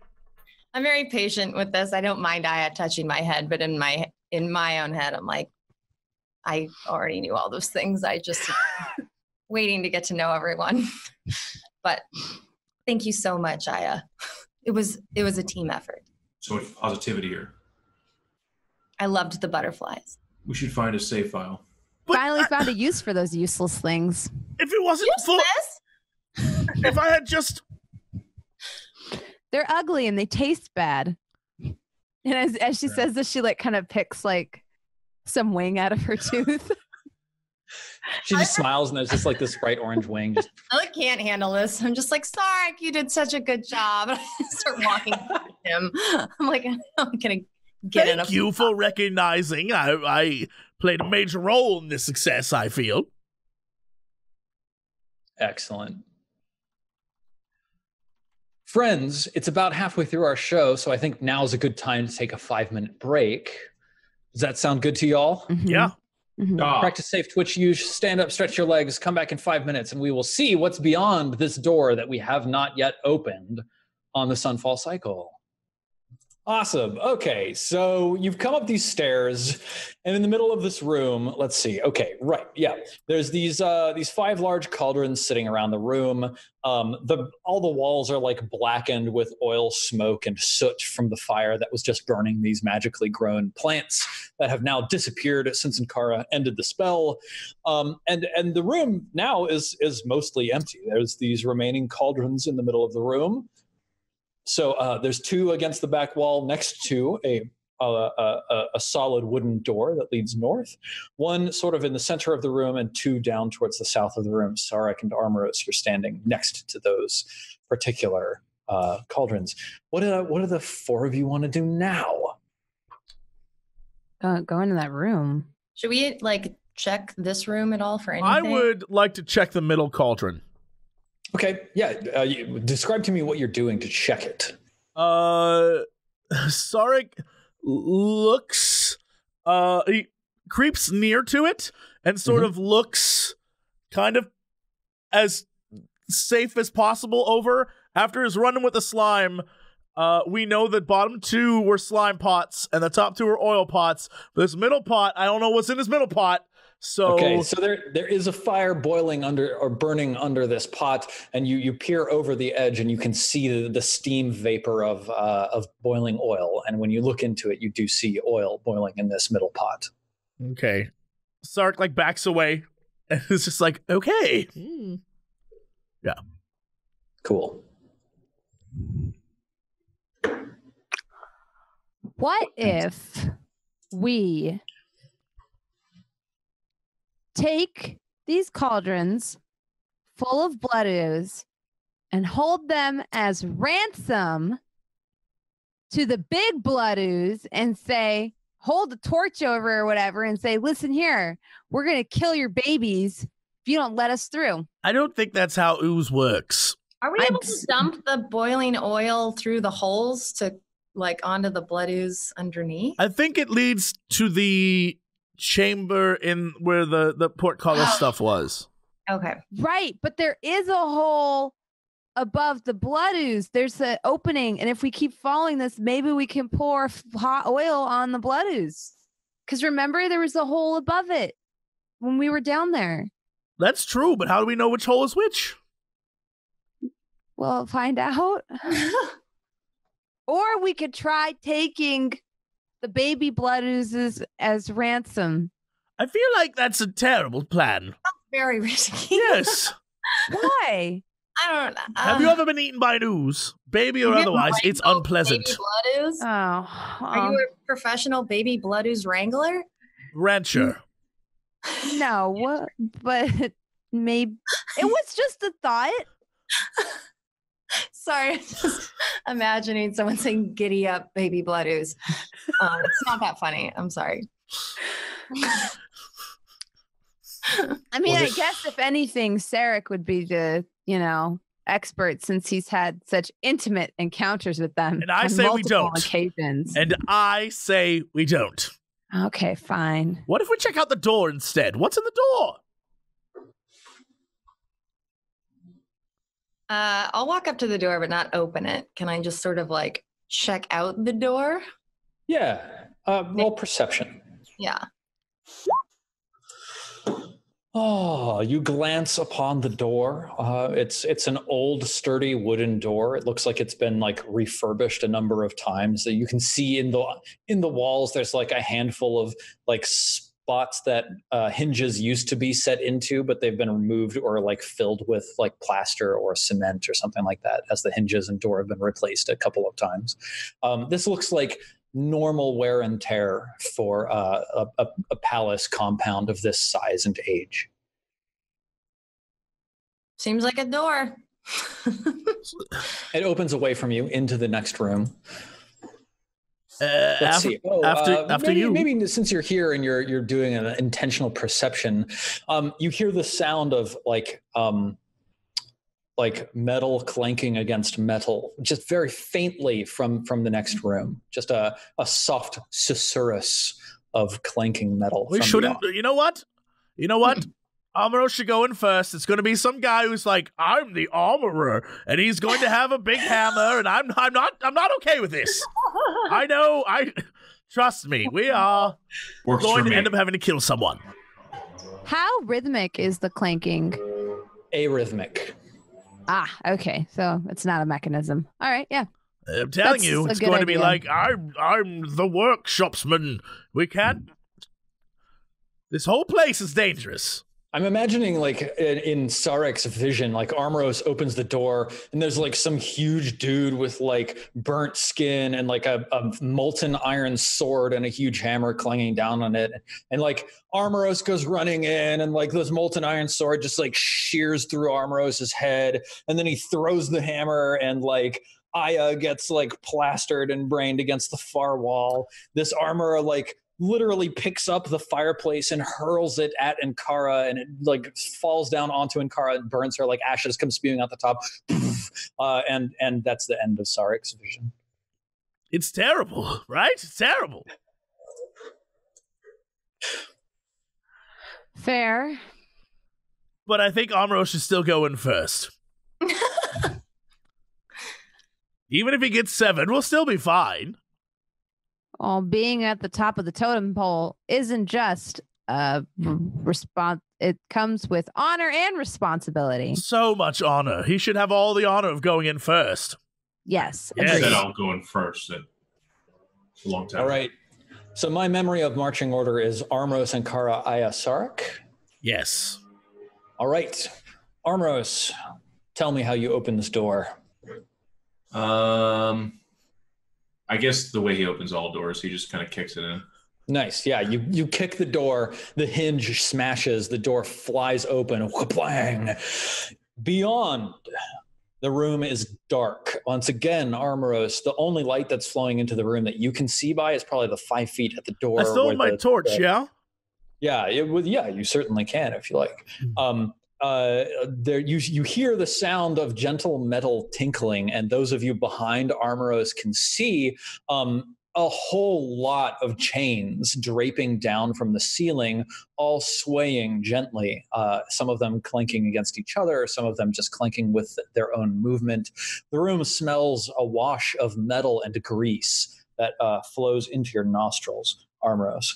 I'm very patient with this. I don't mind Aya touching my head, but in my own head, I'm like, I already knew all those things. I just waiting to get to know everyone. But thank you so much, Aya. It was a team effort. So much positivity here. I loved the butterflies. We should find a save file. Finally found a use for those useless things. If it wasn't full, if I had just... They're ugly and they taste bad. And as she says this, she like kind of picks like some wing out of her tooth. She just smiles and there's just like this bright orange wing. Just... I can't handle this. I'm just like, Sark, you did such a good job. And I start walking towards him. I'm like, I'm gonna get in. Thank you for recognizing I played a major role in this success, I feel. Excellent. Friends, it's about halfway through our show, so I think now is a good time to take a 5-minute break. Does that sound good to y'all? Mm-hmm. Yeah. Mm-hmm. Practice safe, twitch, use, stand up, stretch your legs, come back in 5 minutes, and we will see what's beyond this door that we have not yet opened on the Sunfall Cycle. Awesome. Okay, so you've come up these stairs, and in the middle of this room, let's see. Okay, right, yeah. There's these 5 large cauldrons sitting around the room. All the walls are like blackened with oil, smoke, and soot from the fire that was just burning these magically grown plants that have now disappeared since Ankara ended the spell. And the room now is mostly empty. There's these remaining cauldrons in the middle of the room. So there's 2 against the back wall next to a solid wooden door that leads north, 1 sort of in the center of the room, and 2 down towards the south of the room. Sarek and Armoros, you're standing next to those particular cauldrons. What do the 4 of you want to do now? Go into that room. Should we like check this room at all for anything? I would like to check the Middle Cauldron. Okay, yeah. Describe to me what you're doing to check it. Sarek looks, he creeps near to it and sort of looks kind of as safe as possible over. After his run-in with the slime, we know that bottom 2 were slime pots and the top 2 are oil pots. This middle pot, I don't know what's in this middle pot. So okay, so there is a fire boiling under or burning under this pot, and you peer over the edge and you can see the steam vapor of boiling oil. And when you look into it, you do see oil boiling in this middle pot. Okay, Sark like backs away and it's just like, okay, yeah, cool. What if we take these cauldrons full of blood ooze and hold them as ransom to the big blood ooze and say, hold the torch over or whatever and say, listen here, we're going to kill your babies if you don't let us through. I don't think that's how ooze works. Are we able to dump the boiling oil through the holes to like onto the blood ooze underneath? I think it leads to the chamber in where the portcullis stuff was. Okay. Right, but there is a hole above the blood ooze. There's an opening, and if we keep following this, maybe we can pour hot oil on the blood ooze. Because remember, there was a hole above it when we were down there. That's true, but how do we know which hole is which? Well, find out. Or we could try taking the baby blood oozes as ransom. I feel like that's a terrible plan. That's very risky. Yes. Why? I don't know. Have you ever been eaten by an ooze? Baby or otherwise, it's unpleasant. Baby blood ooze? Oh. Are you a professional baby blood ooze wrangler? Rancher. No, but maybe it was just a thought. Sorry, I'm just imagining someone saying "Giddy up, baby blood ooze." It's not that funny. I'm sorry. I mean, I guess if anything, Sarek would be the, expert since he's had such intimate encounters with them. And I on say we don't. Occasions. And I say we don't. Okay, fine. What if we check out the door instead? What's in the door? I'll walk up to the door, but not open it. Can I just sort of like check out the door? Yeah. Roll perception. Yeah. Oh, you glance upon the door. It's an old, sturdy wooden door. It looks like it's been like refurbished a number of times. So you can see in the walls, there's like a handful of like spots that hinges used to be set into, but they've been removed or like filled with like plaster or cement or something like that, as the hinges and door have been replaced a couple of times. This looks like normal wear and tear for a palace compound of this size and age. Seems like a door. It opens away from you into the next room. Let's see. After you. Maybe since you're here and you're doing an intentional perception, you hear the sound of like metal clanking against metal, just very faintly from the next room. Just a soft susurrus of clanking metal. We shouldn't. You know what? Amuro should go in first. It's going to be some guy who's like, I'm the armorer, and he's going to have a big hammer, and I'm not okay with this. I know. Trust me. We are going to end up having to kill someone. How rhythmic is the clanking? Arrhythmic. Ah, okay. So it's not a mechanism. All right, yeah. I'm telling you, it's going to be like, I'm the workshopsman. We can't. This whole place is dangerous. I'm imagining like in Sarek's vision, like Armoros opens the door and there's like some huge dude with like burnt skin and like a molten iron sword and a huge hammer clanging down on it. And like Armoros goes running in and like this molten iron sword just like shears through Armoros's head. And then he throws the hammer and like Aya gets like plastered and brained against the far wall. This armorer like literally picks up the fireplace and hurls it at Ankara, and it like falls down onto Ankara and burns her, like ashes come spewing out the top. And that's the end of Sarek's vision. It's terrible, right? It's terrible. Fair. But I think Amuro should still go in first. Even if he gets 7, we'll still be fine. Well, being at the top of the totem pole isn't just response. It comes with honor and responsibility. So much honor. He should have all the honor of going in first. Yes. I said I'll go in first. It's a long time. All right. So my memory of marching order is Armros, Ankara, Aya, Sarek. Yes. All right. Armros, tell me how you open this door. I guess the way he opens all doors, he just kind of kicks it in. Nice. Yeah, you kick the door, the hinge smashes, the door flies open, wha-blang. Beyond, the room is dark. Once again, Armoros, the only light that's flowing into the room that you can see by is probably the 5 feet at the door. I stole my torch, yeah? Yeah, you certainly can if you like. There you hear the sound of gentle metal tinkling, and those of you behind Armoros can see a whole lot of chains draping down from the ceiling, all swaying gently, some of them clanking against each other, some of them just clanking with their own movement. The room smells a wash of metal and grease that flows into your nostrils, Armoros.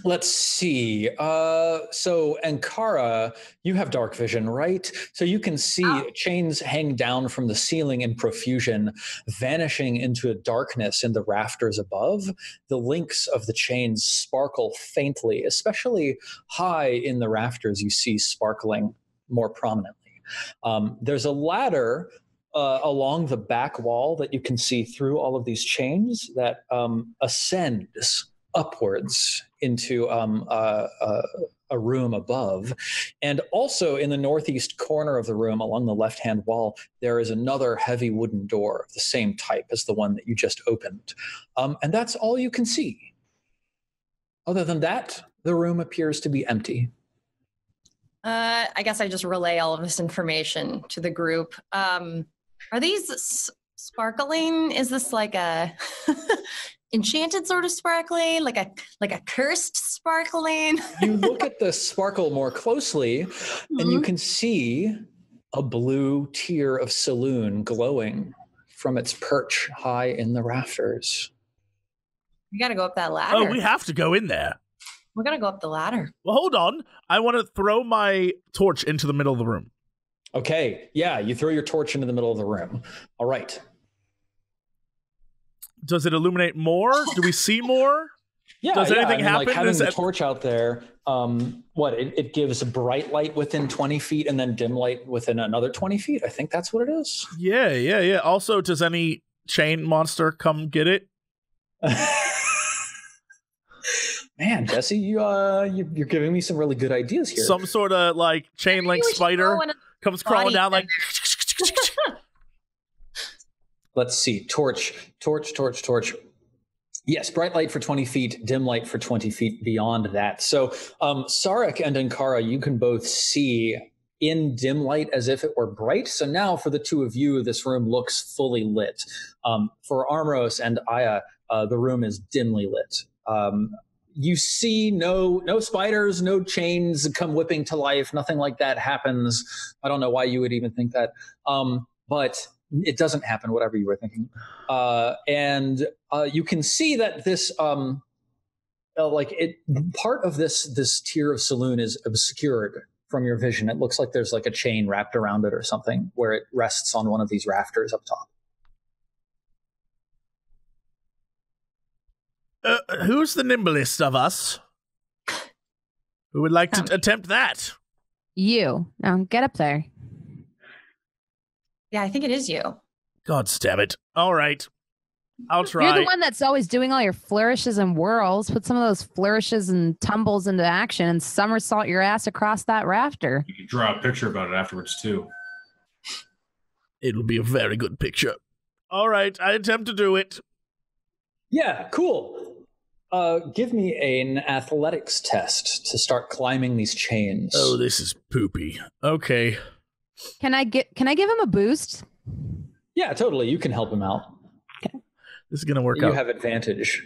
Let's see. So Ankara, you have dark vision, right? So you can see chains hang down from the ceiling in profusion, vanishing into a darkness in the rafters above. The links of the chains sparkle faintly, especially high in the rafters you see sparkling more prominently. There's a ladder along the back wall that you can see through all of these chains that ascends upwards into a room above. And also in the northeast corner of the room, along the left-hand wall, there is another heavy wooden door of the same type as the one that you just opened. And that's all you can see. Other than that, the room appears to be empty. I guess I just relay all of this information to the group. Are these sparkling? Is this like a enchanted sort of sparkling, like a cursed sparkling? You look at the sparkle more closely, and you can see a blue tier of saloon glowing from its perch high in the rafters. We gotta go up that ladder. Oh, we have to go in there. We're gonna go up the ladder. Well, hold on. I want to throw my torch into the middle of the room. Okay, yeah, you throw your torch into the middle of the room. All right. Does it illuminate more? Do we see more? Yeah, Does anything happen? Like having the torch out there, it gives a bright light within 20 feet and then dim light within another 20 feet. I think that's what it is. Yeah. Also, does any chain monster come get it? Man, Jesse, you're giving me some really good ideas here. Some sort of like chain link spider comes crawling down like. Let's see. Torch. Yes, bright light for 20 feet, dim light for 20 feet beyond that. So Sarek and Ankara, you can both see in dim light as if it were bright. So now for the two of you, this room looks fully lit. For Armros and Aya, the room is dimly lit. You see no spiders, no chains come whipping to life. Nothing like that happens. I don't know why you would even think that. But it doesn't happen, whatever you were thinking. And you can see that this, part of this tier of saloon is obscured from your vision. It looks like there's like a chain wrapped around it or something where it rests on one of these rafters up top. Who's the nimblest of us? Who would like to attempt that? You. Now get up there. Yeah, I think it is you. God damn it. All right. I'll try. You're the one that's always doing all your flourishes and whirls. Put some of those flourishes and tumbles into action and somersault your ass across that rafter. You can draw a picture about it afterwards, too. It'll be a very good picture. All right, I attempt to do it. Yeah, cool. Give me an athletics test to start climbing these chains. Oh, this is poopy. Okay. Can I give him a boost? Yeah, totally. You can help him out. Okay. This is going to work out. You have advantage.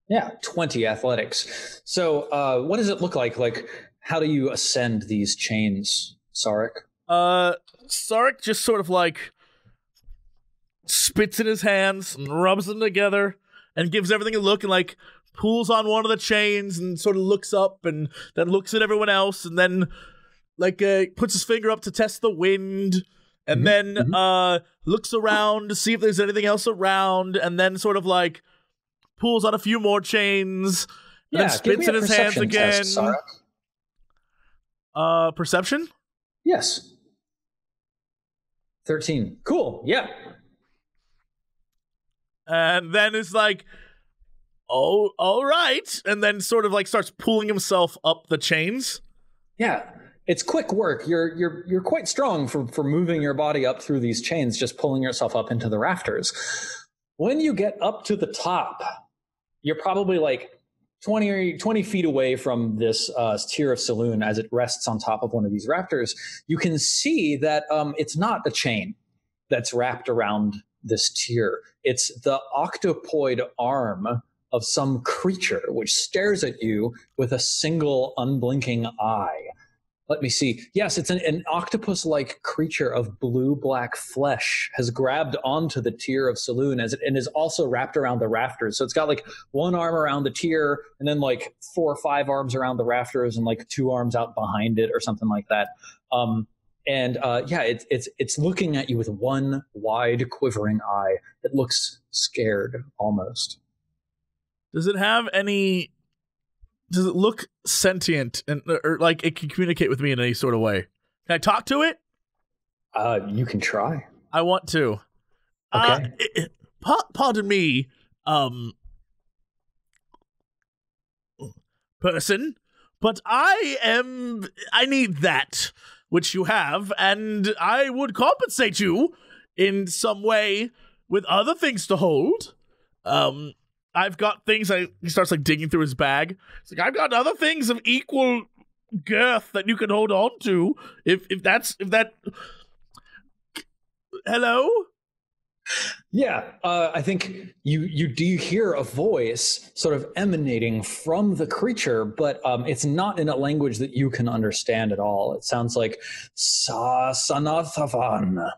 Yeah, 20 athletics. So what does it look like? Like, how do you ascend these chains, Sarek? Sarek just sort of like spits in his hands and rubs them together and gives everything a look and like pulls on one of the chains and sort of looks up and then looks at everyone else and then like puts his finger up to test the wind and then looks around to see if there's anything else around and then sort of like pulls on a few more chains and then spits in his hands again. Test, Perception? Yes. 13. Cool. Yeah. And then it's like, oh, all right. And then sort of like starts pulling himself up the chains. Yeah. It's quick work. You're quite strong for moving your body up through these chains, just pulling yourself up into the rafters. When you get up to the top, you're probably like 20 feet away from this tier of saloon as it rests on top of one of these rafters. You can see that it's not a chain that's wrapped around this tier. It's the octopoid arm of some creature which stares at you with a single unblinking eye. Let me see. Yes, it's an octopus-like creature of blue-black flesh has grabbed onto the tier of saloon and is also wrapped around the rafters. So it's got like one arm around the tier and then like 4 or 5 arms around the rafters and like 2 arms out behind it or something like that. It's looking at you with one wide quivering eye. It looks scared almost. Does it have any... Does it look sentient or like it can communicate with me in any sort of way? Can I talk to it? You can try. I want to. Okay. Pardon me. person, but I need that which you have, and I would compensate you in some way with other things to hold. I've got things. He starts like digging through his bag. It's like, I've got other things of equal girth that you can hold on to. If that. Hello? Yeah, I think you hear a voice sort of emanating from the creature, but it's not in a language that you can understand at all. It sounds like Sa-Sanathavan.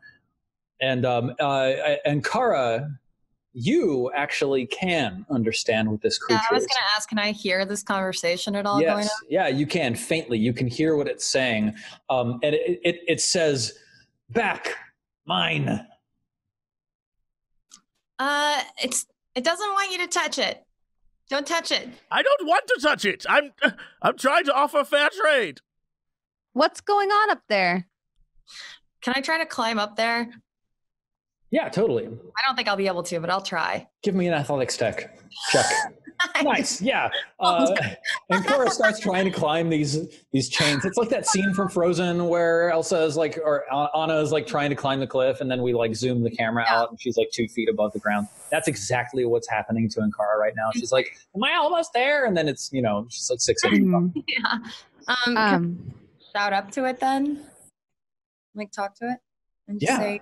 And Kara, you actually can understand what this creature is. I was going to ask, can I hear this conversation at all going on? Yeah, you can, faintly. You can hear what it's saying. And it says, back, mine. It doesn't want you to touch it. Don't touch it. I don't want to touch it. I'm trying to offer fair trade. What's going on up there? Can I try to climb up there? Yeah, totally. I don't think I'll be able to, but I'll try. Give me an athletics check. Nice, yeah. And Cora starts trying to climb these chains. It's like that scene from Frozen where Elsa is like, or Anna is like trying to climb the cliff, and then we like zoom the camera out, and she's like 2 feet above the ground. That's exactly what's happening to Ankara right now. She's like, "Am I almost there?" And then it's she's like 6 inches above. Yeah. Can I shout up to it then? Like talk to it and just say,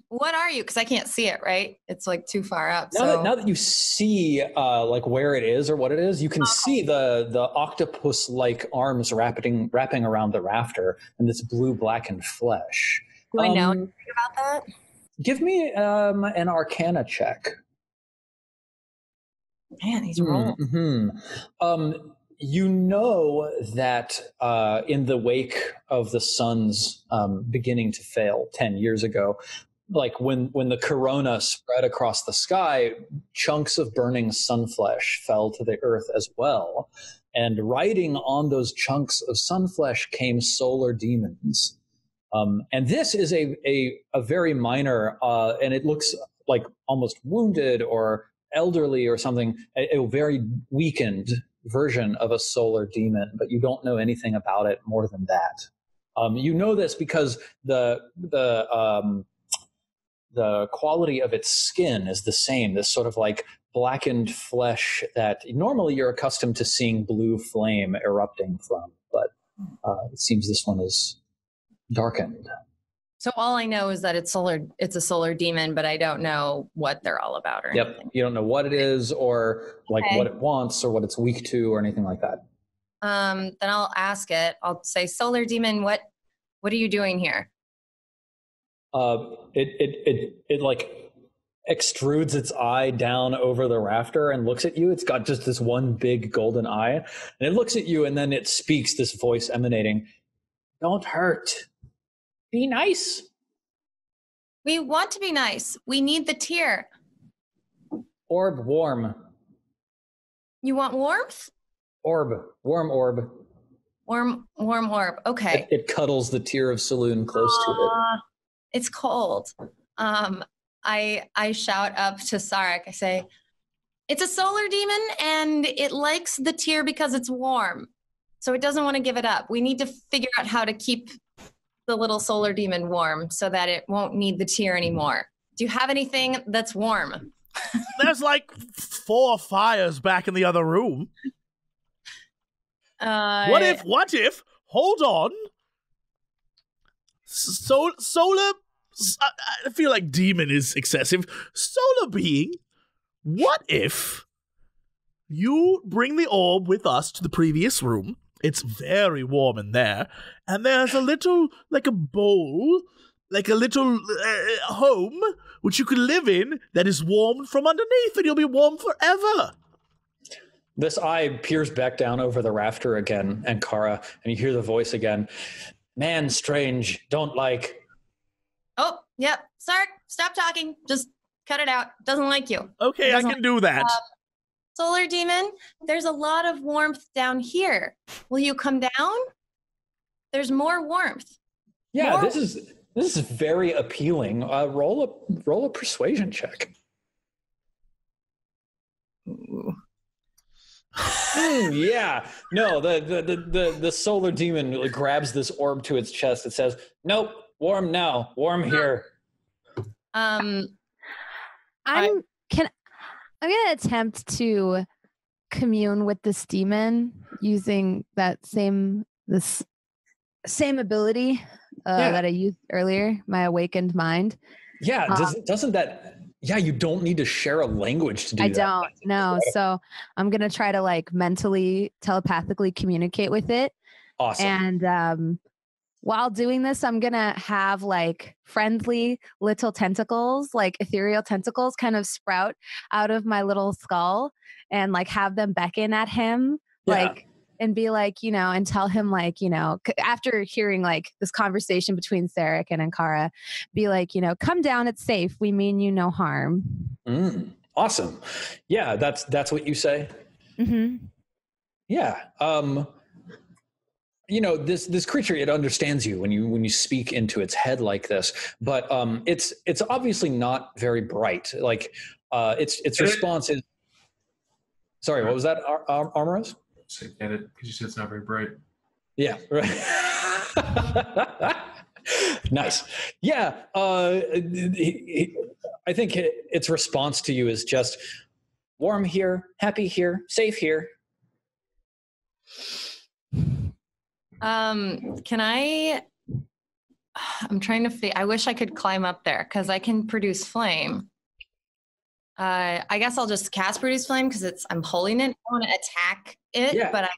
What are you? Because I can't see it, right? It's like too far up. Now that you see like where it is or what it is, you can see the octopus-like arms wrapping around the rafter and this blue blackened flesh. Do I know anything about that? Give me an Arcana check. Man, he's rolling. Mm-hmm. You know that in the wake of the sun's beginning to fail 10 years ago, like when the corona spread across the sky, chunks of burning sunflesh fell to the earth as well. And riding on those chunks of sunflesh came solar demons. And this is a very minor, and it looks like almost wounded or elderly or something, a very weakened version of a solar demon, but you don't know anything about it more than that. You know this because the quality of its skin is the same, this sort of like blackened flesh that normally you're accustomed to seeing blue flame erupting from, but it seems this one is darkened. So all I know is that it's a solar demon, but I don't know what they're all about or anything. You don't know what it is or like what it wants or what it's weak to or anything like that. Then I'll ask it. I'll say, solar demon, what are you doing here? It like extrudes its eye down over the rafter and looks at you. It's got just this one big golden eye, and it looks at you, and then it speaks, this voice emanating, "Don't hurt. Be nice." We want to be nice. We need the tear. Orb, warm. You want warmth? Orb, warm orb. Warm orb. Okay. It cuddles the tear of Saloon close to it. It's cold. I shout up to Sarek. I say, it's a solar demon and it likes the tear because it's warm. So it doesn't want to give it up. We need to figure out how to keep the little solar demon warm so that it won't need the tear anymore. Do you have anything that's warm? There's like 4 fires back in the other room. What if, hold on. Solar, I feel like demon is excessive. Solar being, what if you bring the orb with us to the previous room? It's very warm in there. And there's a little, like a bowl, like a little home, which you could live in that is warmed from underneath, and you'll be warm forever. This eye peers back down over the rafter again, and Kara, and you hear the voice again. Man, strange, don't like. Oh, yep. Sark, stop talking. Just cut it out. Doesn't like you. Okay, I can do that. Solar demon, there's a lot of warmth down here. Will you come down? There's more warmth. Yeah, this is very appealing. Roll a persuasion check. Ooh. Yeah. No, the solar demon grabs this orb to its chest. It says, "Nope, warm now, warm here." I'm gonna attempt to commune with this demon using that same ability that I used earlier, my awakened mind. Yeah, doesn't that? Yeah, you don't need to share a language to do that. I don't know. So I'm gonna try to like mentally, telepathically communicate with it. Awesome. And while doing this, I'm gonna have like friendly little tentacles, like ethereal tentacles, kind of sprout out of my little skull, and like have them beckon at him, like. And be like, and tell him like, after hearing like this conversation between Sarek and Ankara, be like, come down, it's safe. We mean you no harm. Awesome. Yeah, that's what you say. Mm-hmm. Yeah. This creature, it understands you when you speak into its head like this, but it's obviously not very bright. Like its response is. Sorry, what was that, Armoros? So get it because you said it's not very bright. Yeah, right. Nice. Yeah, I think its response to you is just warm here, happy here, safe here. I'm trying to I wish I could climb up there because I can produce flame. I guess I'll just cast Produce Flame because I'm holding it. I want to attack it, but I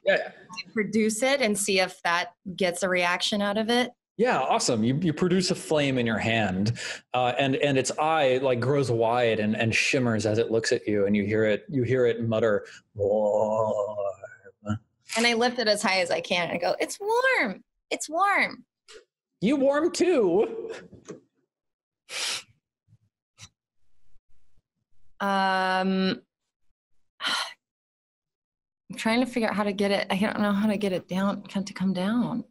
produce it and see if that gets a reaction out of it. Yeah, awesome. You produce a flame in your hand, and its eye like grows wide and shimmers as it looks at you, and you hear it mutter, "Warm." And I lift it as high as I can and I go, "It's warm. It's warm." You warm too. I'm trying to figure out how to get it. I don't know how to get it down, to come down.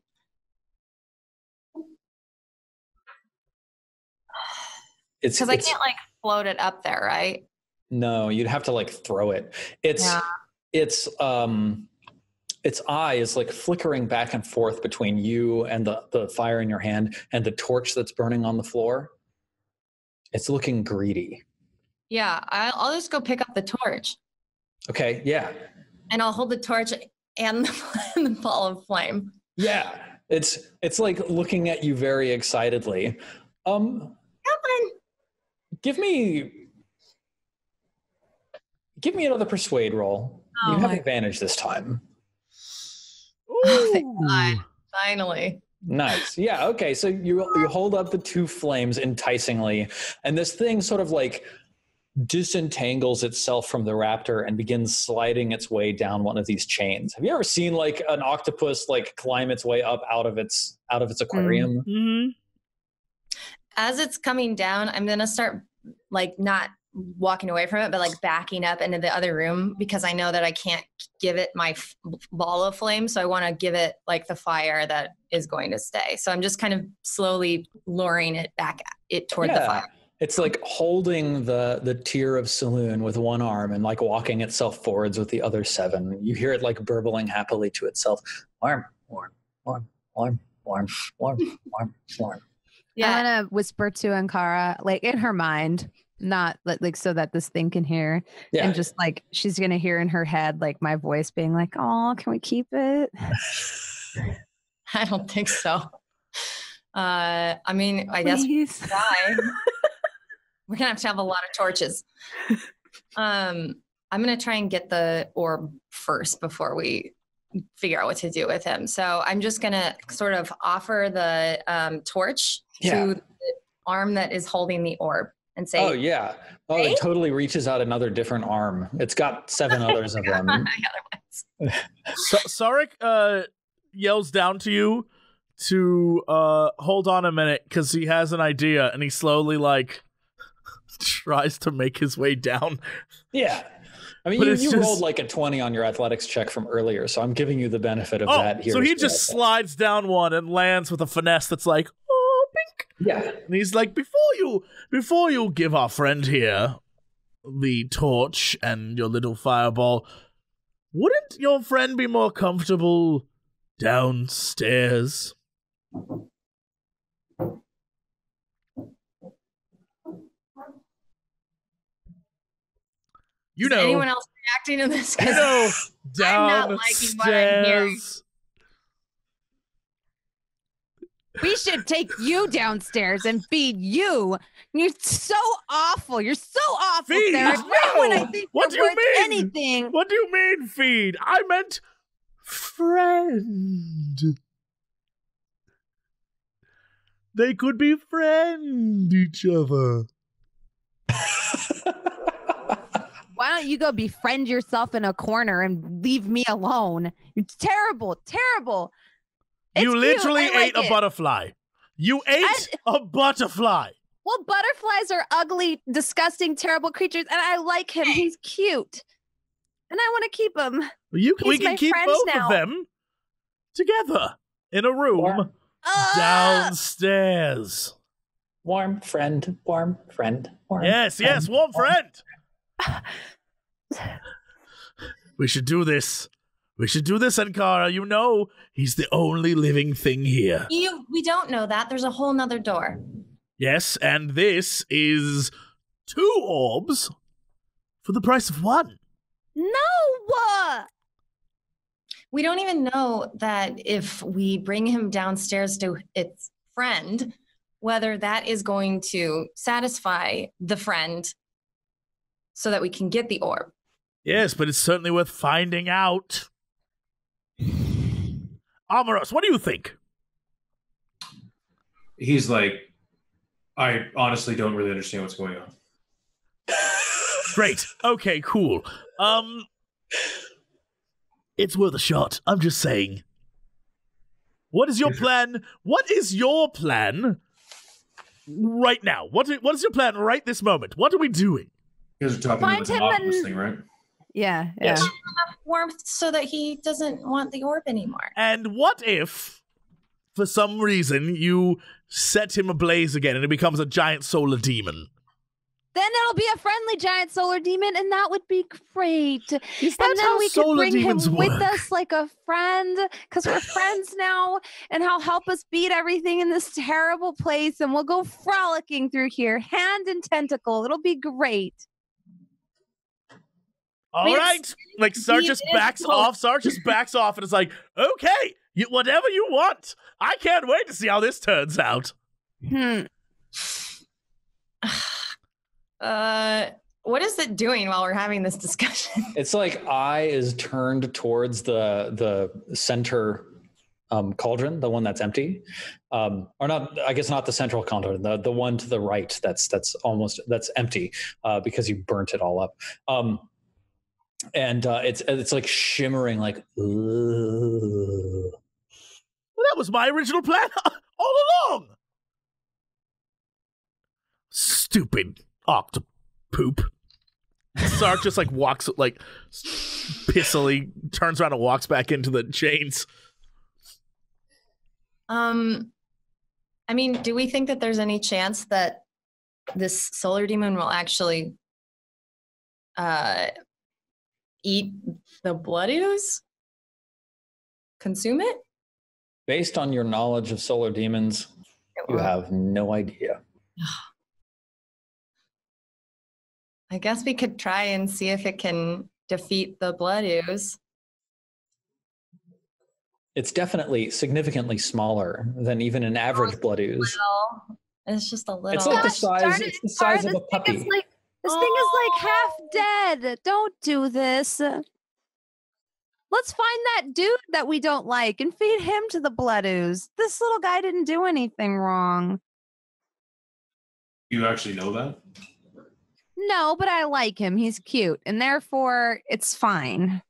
It's because I can't like float it up there, right? No, you'd have to like throw it. Its eye is like flickering back and forth between you and the fire in your hand and the torch that's burning on the floor. It's looking greedy. Yeah, I'll just go pick up the torch. Okay, yeah. And I'll hold the torch and the ball of flame. Yeah, it's like looking at you very excitedly. Come on. Give me another persuade roll. You have advantage this time. Oh, thank God. Finally. Nice. Yeah, okay. So you hold up the two flames enticingly, and this thing sort of like disentangles itself from the raptor and begins sliding its way down one of these chains. Have you ever seen like an octopus like climb its way up out of its aquarium? Mm-hmm. As it's coming down, I'm gonna start like not walking away from it, but like backing up into the other room because I know that I can't give it my ball of flame. So I want to give it like the fire that is going to stay. So I'm just kind of slowly luring it back toward the fire. It's like holding the tier of saloon with one arm and like walking itself forwards with the other seven. You hear it like burbling happily to itself. Warm, warm, warm, warm, warm, warm, warm, warm. Yeah. I'm gonna whisper to Ankara, like in her mind, not like so that this thing can hear. Yeah. And just like she's gonna hear in her head like my voice being like, "Oh, can we keep it?" I don't think so. I mean, I guess die. We're gonna have a lot of torches. I'm gonna try and get the orb first before we figure out what to do with him. So I'm just gonna sort of offer the torch to the arm that is holding the orb and say, "Oh yeah, hey? It totally reaches out another different arm. It's got 7 others of them." Sarek yells down to you to hold on a minute because he has an idea, and he slowly like tries to make his way down. Yeah. I mean, you rolled like a 20 on your athletics check from earlier, so I'm giving you the benefit of that here. So he just slides down one and lands with a finesse that's like, "Oh, pink." Yeah. And he's like, before you give our friend here the torch and your little fireball, Wouldn't your friend be more comfortable downstairs? Is anyone else reacting to this? You know, I'm not liking what I'm hearing. downstairs. We should take you downstairs and feed you. You're so awful. You're so awful, Feed? Sarah. No. When I think What do you're you worth mean? anything. What do you mean, feed? I meant friend. They could befriend each other. Why don't you go befriend yourself in a corner and leave me alone? You're terrible, terrible. You It's literally cute. I ate like a it. butterfly. You ate a butterfly. Well, butterflies are ugly, disgusting, terrible creatures, and I like him. He's cute. And I want to keep him. We He's can my keep friend both now. of them together in a room downstairs. Warm friend, warm friend, warm Yes, friend. yes, warm friend. We should do this. We should do this, Ankara. You know, he's the only living thing here. We don't know that. There's a whole nother door. Yes, and this is 2 orbs for the price of 1. No! We don't even know that if we bring him downstairs to its friend, whether that is going to satisfy the friend so that we can get the orb. Yes, but it's certainly worth finding out. Amaros, what do you think? He's like, I honestly don't really understand what's going on. Great. Okay, cool. It's worth a shot. I'm just saying. What is your plan? What is your plan right now? What is your plan right this moment? What are we doing? You guys are talking Find about the him octopus and- thing, right? Yeah, Yes. Warmth so that he doesn't want the orb anymore. And what if, for some reason, you set him ablaze again and it becomes a giant solar demon? Then it'll be a friendly giant solar demon, and that would be great. Is that And then how we could solar bring him demons with work? us like a friend, because we're friends now, and he'll help us beat everything in this terrible place, and we'll go frolicking through here, hand and tentacle. It'll be great. All mean, right. Like, Sarge just backs off. Sarge just backs off and is like, okay, whatever you want. I can't wait to see how this turns out. What is it doing while we're having this discussion? It's like eye is turned towards the center cauldron, the one that's empty, or not. I guess not the central cauldron, the one to the right that's empty because you burnt it all up. And it's like shimmering, like. Ugh. Well, that was my original plan all along. Stupid octopoop. Sark just like walks like pissily, turns around and walks back into the chains. I mean, do we think that there's any chance that this solar demon will actually eat the blood ooze? Consume it? Based on your knowledge of solar demons, you have no idea. I guess we could try and see if it can defeat the blood ooze. It's definitely significantly smaller than even an average blood ooze. Well, it's just a little. It's like the Gosh, size. darn it, It's the size of a This puppy. thing is like half dead. Don't do this. Let's find that dude that we don't like and feed him to the blood ooze. This little guy didn't do anything wrong. You actually know that? No, but I like him. He's cute, and therefore it's fine.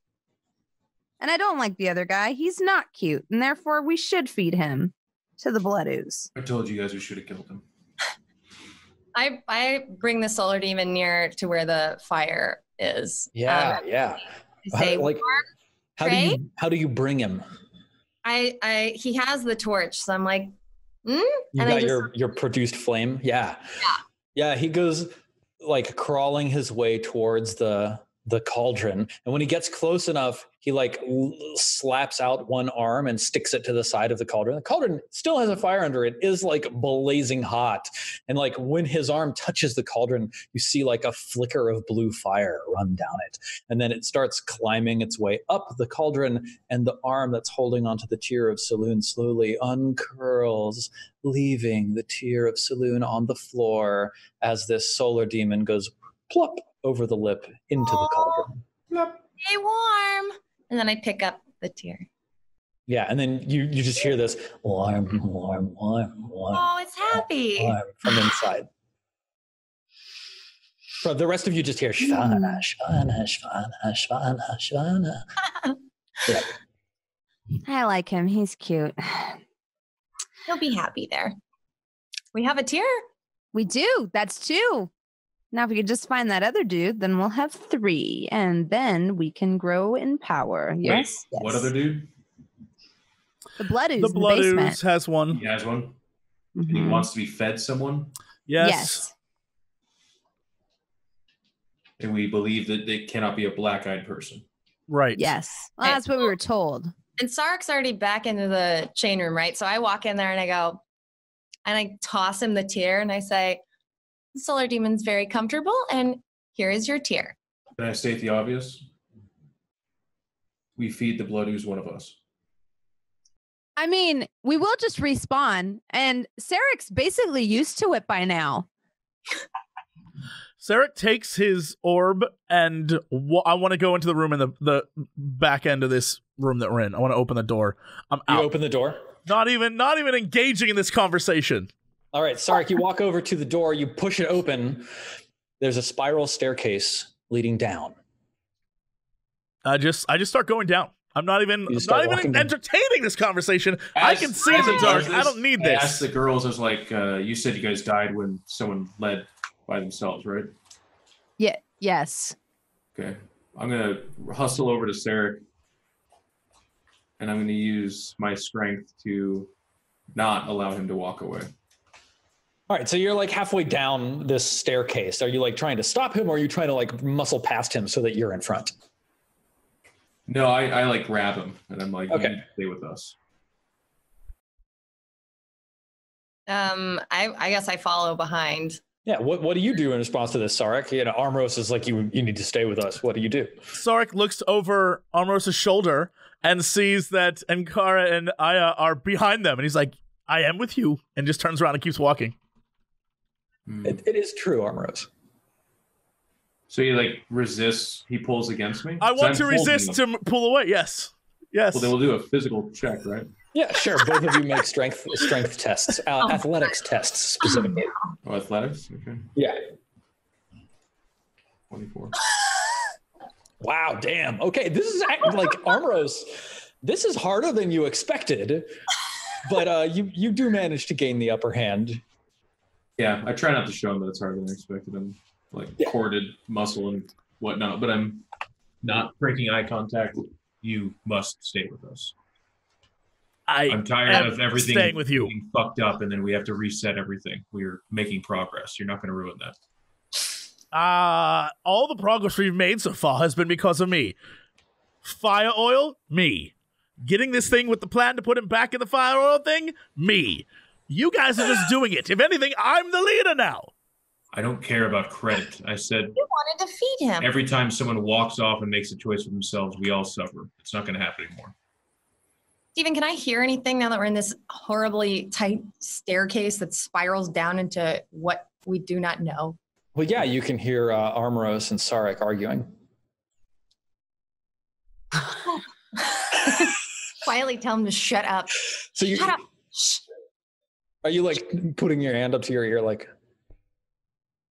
And I don't like the other guy. He's not cute, and therefore we should feed him to the blood ooze. I told you guys we should have killed him. I bring the solar demon near to where the fire is. Yeah. I say, Like, how do you bring him? he has the torch, so I'm like, You And I got your produced flame. Yeah. He goes like crawling his way towards the the cauldron. And when he gets close enough, he like slaps out one arm and sticks it to the side of the cauldron. The cauldron still has a fire under it, is like blazing hot. And like when his arm touches the cauldron, you see like a flicker of blue fire run down it. And then it starts climbing its way up the cauldron, and the arm that's holding onto the tear of Saloon slowly uncurls, leaving the tear of Saloon on the floor as this solar demon goes plop over the lip into the cauldron. Stay warm. And then I pick up the tear. Yeah, and then you just hear this warm, warm, warm, warm. Oh, it's happy. Warm from inside. For the rest of you just hear Shvana, Shvana, Shvana, Shvana, Shvana. Yeah. I like him. He's cute. He'll be happy there. We have a tear? We do. That's 2. Now, if we could just find that other dude, then we'll have 3, and then we can grow in power. Yes. Wait, what other dude? The blood ooze. The blood in the basement. ooze has one. He has one. Mm-hmm. And he wants to be fed someone. Yes. And we believe that they cannot be a black-eyed person. Right. Yes. Well, that's what we were told. And Sarek's already back into the chain room, right? So I walk in there and I go, and I toss him the tear and I say, the solar demon's very comfortable, and here is your tear. Can I state the obvious? We feed the blood ooze one of us. I mean, we will just respawn, and Sarek's basically used to it by now. Sarek takes his orb, and I want to go into the room in the back end of this room that we're in. I want to open the door. I'm out. You open the door? Not even engaging in this conversation. All right, Sarek, you walk over to the door, you push it open. There's a spiral staircase leading down. I just start going down. I'm not even entertaining this conversation. I can see in the dark. I don't need this. I asked the girls, I was like, you said you guys died when someone led by themselves, right? Yeah. Yes. Okay. I'm going to hustle over to Sarek, and I'm going to use my strength to not allow him to walk away. All right, so you're like halfway down this staircase. Are you like trying to stop him, or are you trying to like muscle past him so that you're in front? No, I like grab him, and I'm like, okay, you need to stay with us. I guess I follow behind. Yeah, what do you do in response to this, Sarek? You know, Armros is like, you need to stay with us. What do you do? Sarek looks over Armros' shoulder and sees that Ankara and Aya are behind them, and he's like, I am with you, and just turns around and keeps walking. It is true, Armros. So he like resists, he pulls against me? I want to resist to pull away, yes. Yes. Well, then we'll do a physical check, right? Yeah, sure. Both of you make strength tests, athletics tests specifically. Oh, athletics? Okay. Yeah. 24. Wow, damn. Okay, this is like Armros. This is harder than you expected, but you do manage to gain the upper hand. Yeah, I try not to show him that it's harder than I expected. I'm like corded muscle and whatnot, but I'm not breaking eye contact. You must stay with us. I'm tired of everything staying with you. Being fucked up, and then we have to reset everything. We're making progress. You're not going to ruin that. All the progress we've made so far has been because of me. Fire oil, me. Getting this thing with the plan to put him back in the fire oil thing, me. You guys are just doing it. If anything, I'm the leader now. I don't care about credit. I said You wanted to feed him. every time someone walks off and makes a choice for themselves, we all suffer. It's not going to happen anymore. Steven, can I hear anything now that we're in this horribly tight staircase that spirals down into what we do not know? Well, yeah, you can hear Armros and Sarek arguing. Quietly tell him to shut up. So you, Shut up. Shh. Are you like putting your hand up to your ear like?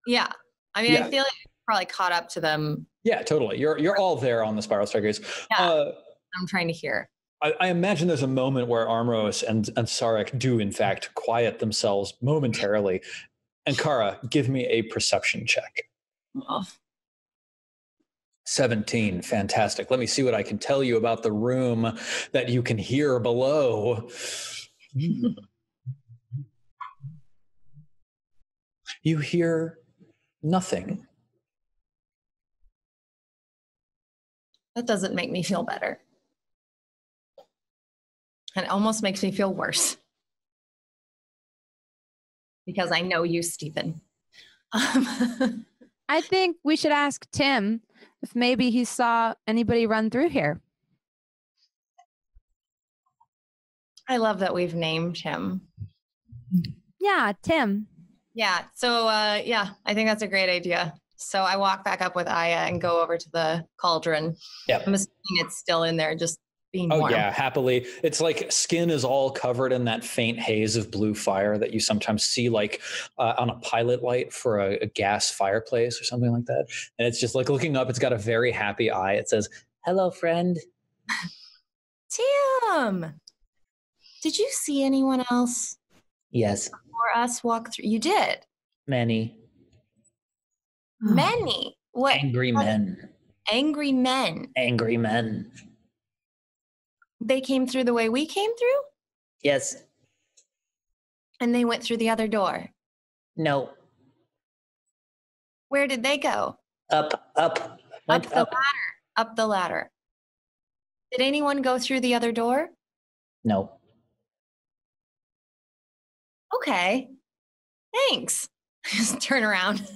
Yeah. I mean, Yeah. I feel like I probably caught up to them. Yeah, totally. You're all there on the spiral staircase. Yeah. I'm trying to hear. I imagine there's a moment where Armros and Sarek do, in fact, quiet themselves momentarily. And Kara, give me a perception check. Oh. 17, fantastic. Let me see what I can tell you about the room that you can hear below. You hear nothing. That doesn't make me feel better. And it almost makes me feel worse. Because I know you, Stephen. I think we should ask Tim if maybe he saw anybody run through here. I love that we've named him. Yeah, Tim. Yeah. So, I think that's a great idea. So I walk back up with Aya and go over to the cauldron. Yep. I'm assuming it's still in there, just being warm. Oh, yeah, happily. It's like skin is all covered in that faint haze of blue fire that you sometimes see like on a pilot light for a gas fireplace or something like that. And it's just like looking up, it's got a very happy eye. It says, "Hello, friend." Tim, did you see anyone else? Yes. Before us walk through? You did? Many. Many? What? Angry men. Angry men? Angry men. They came through the way we came through? Yes. And they went through the other door? No. Where did they go? Up. Up the ladder. Up the ladder. Did anyone go through the other door? No. Okay. Thanks. Just turn around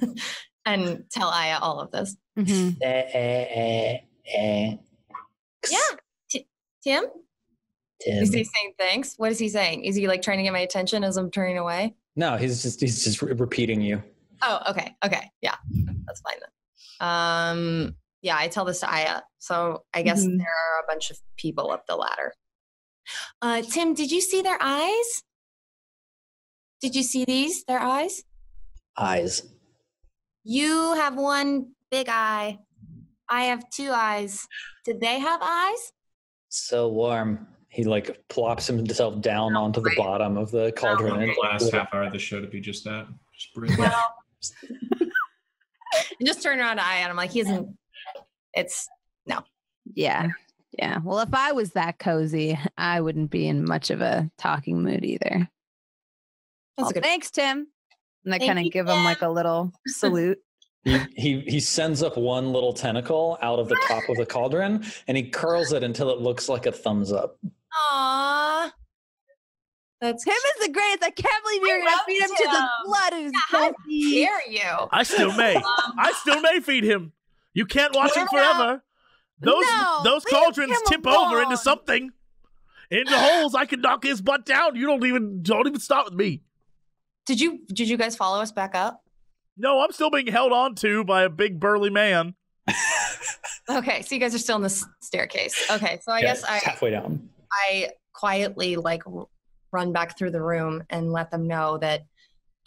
and tell Aya all of this. Mm-hmm. Yeah. Tim? Tim. Is he saying thanks? What is he saying? Is he like trying to get my attention as I'm turning away? No, he's just repeating you. Oh, okay. Yeah, that's fine then. Yeah, I tell this to Aya. So I guess there are a bunch of people up the ladder. Tim, did you see their eyes? Did you see these? Their eyes? Eyes. You have one big eye. I have two eyes. Did they have eyes? So warm. He like plops himself down onto the bottom of the cauldron. The last half hour of the show to be just that. Just bring well, and just turn around to Aya and I'm like, he isn't. It's no. Yeah. Well, if I was that cozy, I wouldn't be in much of a talking mood either. Thanks, Tim. And I kind of give him like a little salute. He sends up one little tentacle out of the top of the cauldron and he curls it until it looks like a thumbs up. Aww. That's Tim is the greatest. I can't believe you're gonna feed him to the blood. How dare you? I still may feed him. You can't watch him forever. Those cauldrons tip over into something. Into holes I can knock his butt down. You don't even start with me. Did you guys follow us back up? No, I'm still being held on to by a big burly man. Okay, so you guys are still in the staircase. Okay, so I guess halfway down. I quietly like run back through the room and let them know that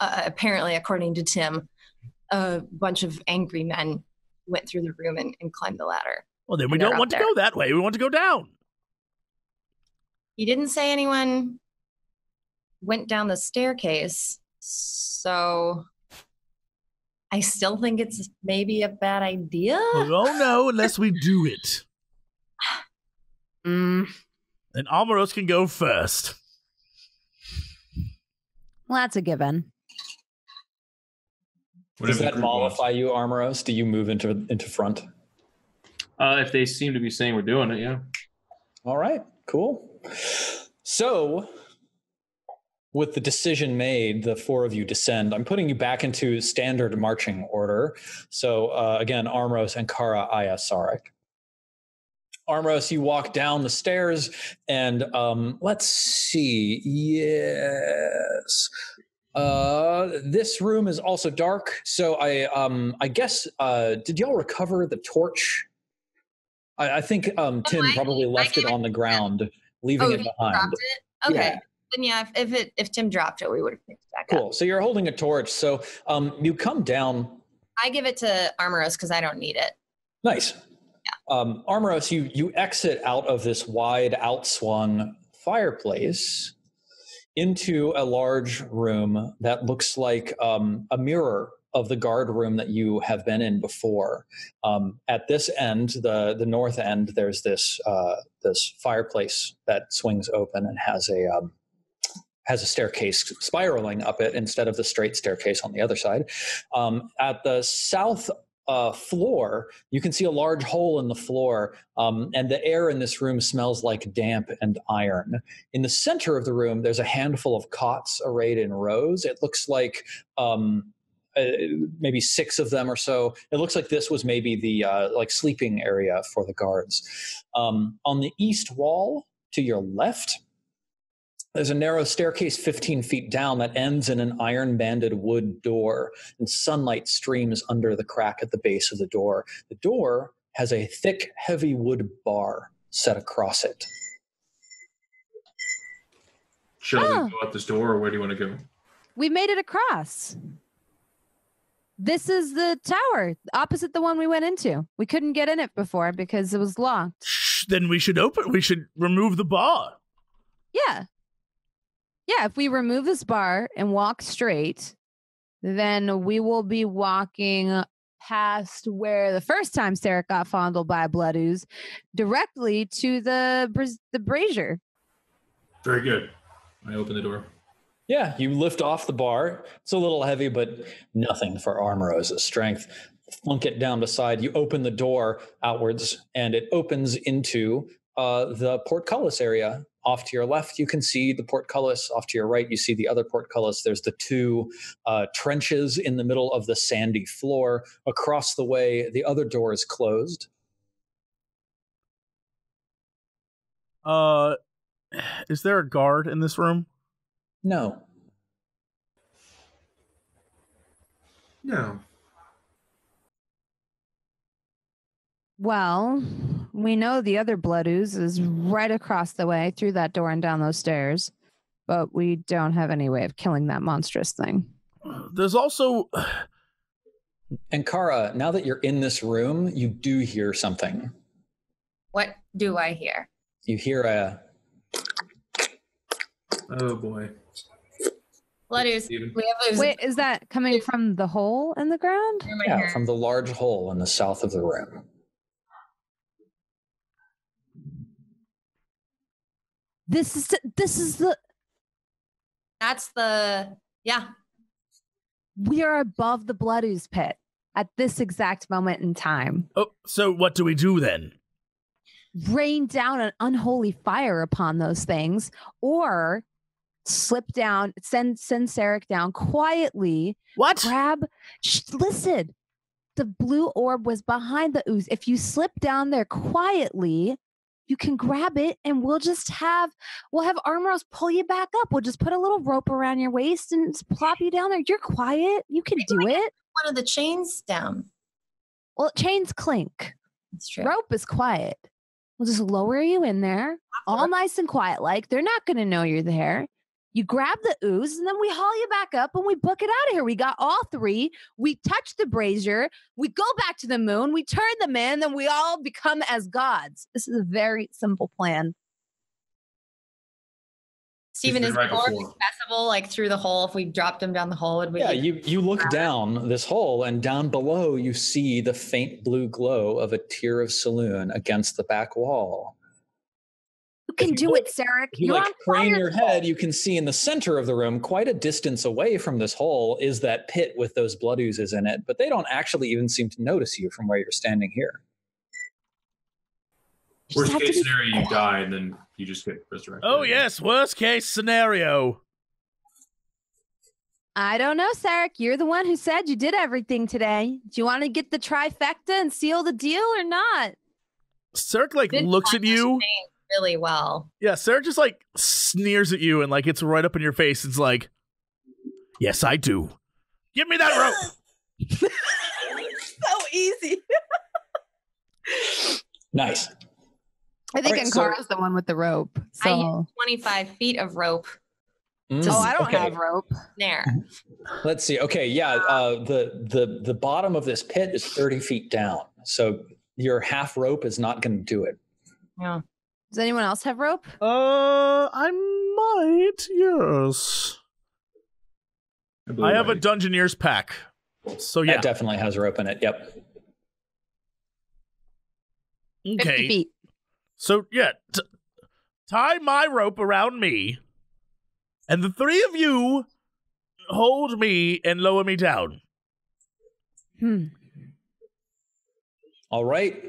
apparently, according to Tim, a bunch of angry men went through the room and climbed the ladder. Well, then we don't want to go that way. We want to go down. He didn't say anyone went down the staircase, so I still think it's maybe a bad idea. Oh, no, unless we do it. Then Almaros can go first. Well, that's a given. Does that mollify you, Armoros? Do you move into front? If they seem to be saying we're doing it, yeah. All right, cool. So, with the decision made, the four of you descend. I'm putting you back into standard marching order. So, again, Armoros, Ankara, Aya, Sarek. Armoros, you walk down the stairs, and let's see. Yes. This room is also dark, so I guess did y'all recover the torch? I think Tim probably left it on the ground, leaving it behind. Dropped it? Okay. Yeah. Then yeah, if Tim dropped it, we would have picked it back up. Cool. So you're holding a torch. So you come down. I give it to Armoros because I don't need it. Nice. Yeah. Armoros, you exit out of this wide outswung fireplace into a large room that looks like a mirror of the guard room that you have been in before. At this end, the north end, there's this fireplace that swings open and has a staircase spiraling up it instead of the straight staircase on the other side. At the south floor, you can see a large hole in the floor, and the air in this room smells like damp and iron. In the center of the room, there's a handful of cots arrayed in rows. It looks like maybe 6 of them or so. It looks like this was maybe the like sleeping area for the guards. On the east wall to your left, there's a narrow staircase 15 feet down that ends in an iron-banded wood door, and sunlight streams under the crack at the base of the door. The door has a thick, heavy wood bar set across it. Shall we go out this door, or where do you want to go? We made it across. This is the tower, opposite the one we went into. We couldn't get in it before because it was locked. Then we should remove the bar. Yeah. Yeah, if we remove this bar and walk straight, then we will be walking past where the first time Sarah got fondled by a blood ooze, directly to the brazier. Very good. I open the door. Yeah, you lift off the bar. It's a little heavy, but nothing for Armorose's strength. Flunk it down beside. You open the door outwards, and it opens into the portcullis area. Off to your left, you can see the portcullis. Off to your right, you see the other portcullis. There's the 2 trenches in the middle of the sandy floor. Across the way, the other door is closed. Is there a guard in this room? No. No. Well, we know the other blood ooze is right across the way through that door and down those stairs, but we don't have any way of killing that monstrous thing. There's also... And Kara, now that you're in this room, you do hear something. What do I hear? You hear a... Oh, boy. Blood ooze. We have ooze. Wait, is that coming from the hole in the ground? Yeah, from the large hole in the south of the room. This is the... That's the... Yeah. We are above the blood ooze pit at this exact moment in time. Oh, so what do we do then? Rain down an unholy fire upon those things, or slip down, send Sarek down quietly. What? Listen, the blue orb was behind the ooze. If you slip down there quietly, you can grab it, and we'll have Armorose pull you back up. We'll just put a little rope around your waist and plop you down there. You're quiet. You can do it. One of the chains down. Well, chains clink. That's true. Rope is quiet. We'll just lower you in there, all nice and quiet. Like, they're not going to know you're there. You grab the ooze, and then we haul you back up, and we book it out of here. We got all 3. We touch the brazier. We go back to the moon. We turn them in, then we all become as gods. This is a very simple plan. Steven, is the orb accessible, like, through the hole? If we dropped him down the hole, would we? Yeah, you look down this hole, and down below you see the faint blue glow of a tier of saloon against the back wall. You can do it, Sarek. If you crane your head, you can see in the center of the room, quite a distance away from this hole, is that pit with those blood oozes in it, but they don't actually even seem to notice you from where you're standing here. Worst case scenario, you die, and then you just get resurrected. Oh, yes, worst case scenario. I don't know, Sarek. You're the one who said you did everything today. Do you want to get the trifecta and seal the deal or not? Sarek, looks at you really well. Yeah, Sarek just, sneers at you and, it's right up in your face. It's like, yes, I do. Give me that rope. So easy. Nice. I think Ankara's the one with the rope. So. I use 25 feet of rope. I don't have rope. There. Let's see. Okay, yeah. The bottom of this pit is 30 feet down, so your half rope is not going to do it. Yeah. Does anyone else have rope? I might. Yes. I have a Dungeoneer's pack. So yeah, that definitely has rope in it. Yep. Okay. 50 feet. So yeah, tie my rope around me, and the 3 of you hold me and lower me down. All right.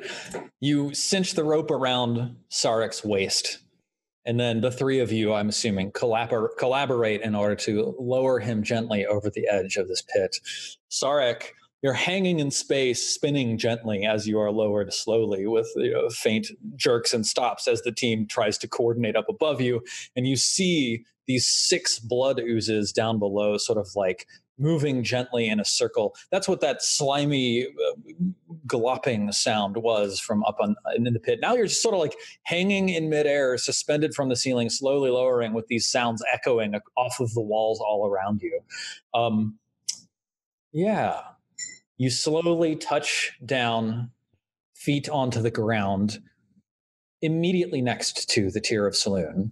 You cinch the rope around Sarek's waist. And then the three of you, I'm assuming, collaborate in order to lower him gently over the edge of this pit. Sarek, you're hanging in space, spinning gently as you are lowered slowly with faint jerks and stops as the team tries to coordinate up above you. And you see these 6 blood oozes down below, sort of like moving gently in a circle. That's what that slimy glopping sound was from up in the pit. Now you're just sort of like hanging in midair, suspended from the ceiling, slowly lowering with these sounds echoing off of the walls all around you. Yeah. You slowly touch down, feet onto the ground, immediately next to the tier of saloon.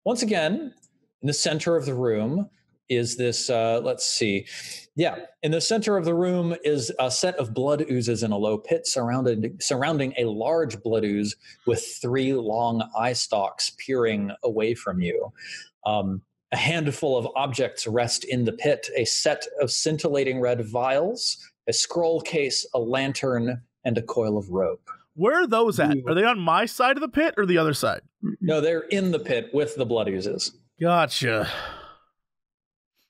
Once again, in the center of the room is this, let's see. Yeah, in the center of the room is a set of blood oozes in a low pit surrounding a large blood ooze with 3 long eye stalks peering away from you. A handful of objects rest in the pit, a set of scintillating red vials, a scroll case, a lantern, and a coil of rope. Where are those at? Are they on my side of the pit or the other side? No, they're in the pit with the blood oozes. Gotcha.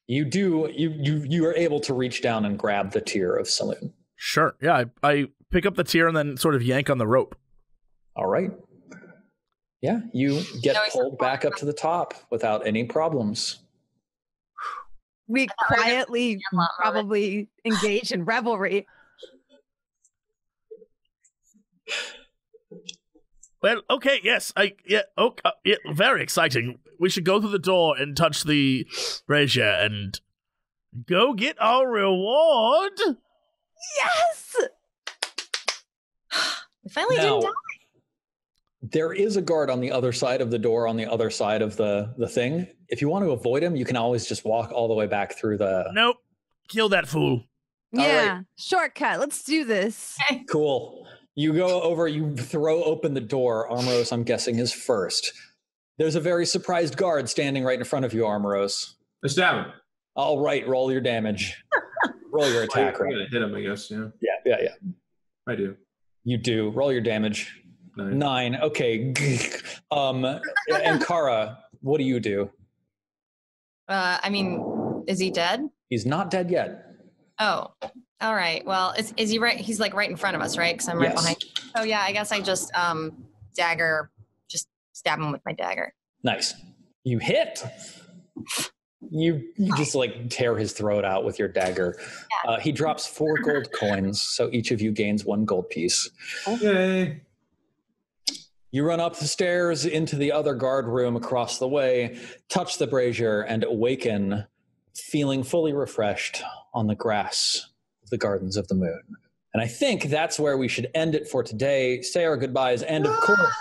You are able to reach down and grab the tier of saloon. Sure. Yeah, I pick up the tier and then sort of yank on the rope. All right. Yeah, you get pulled back up to the top without any problems. We quietly probably engage in revelry. Well, okay, yes, very exciting. We should go through the door and touch the brazier and go get our reward. Yes! We finally didn't die. There is a guard on the other side of the door, on the other side of the thing. If you want to avoid him, you can always just walk all the way back through the... Nope. Kill that fool. Yeah, right. Shortcut. Let's do this. Cool. You go over, you throw open the door. Armoros, I'm guessing, is first. There's a very surprised guard standing right in front of you, Armoros. Let's stab him. All right, roll your damage. Roll your attack. I'm going to hit him, I guess, yeah. Yeah. I do. You do. Roll your damage. 9. Okay. And Kara, what do you do? I mean, is he dead? He's not dead yet. Oh, all right. Well, is he right? He's like right in front of us, right? Because I'm right behind. Oh yeah, I guess I just just stab him with my dagger. Nice. You hit. You just like tear his throat out with your dagger. Yeah. He drops 4 gold coins, so each of you gains 1 gold piece. Okay. You run up the stairs into the other guard room across the way, touch the brazier, and awaken, feeling fully refreshed on the grass of the Gardens of the Moon. And I think that's where we should end it for today. Say our goodbyes, and of course,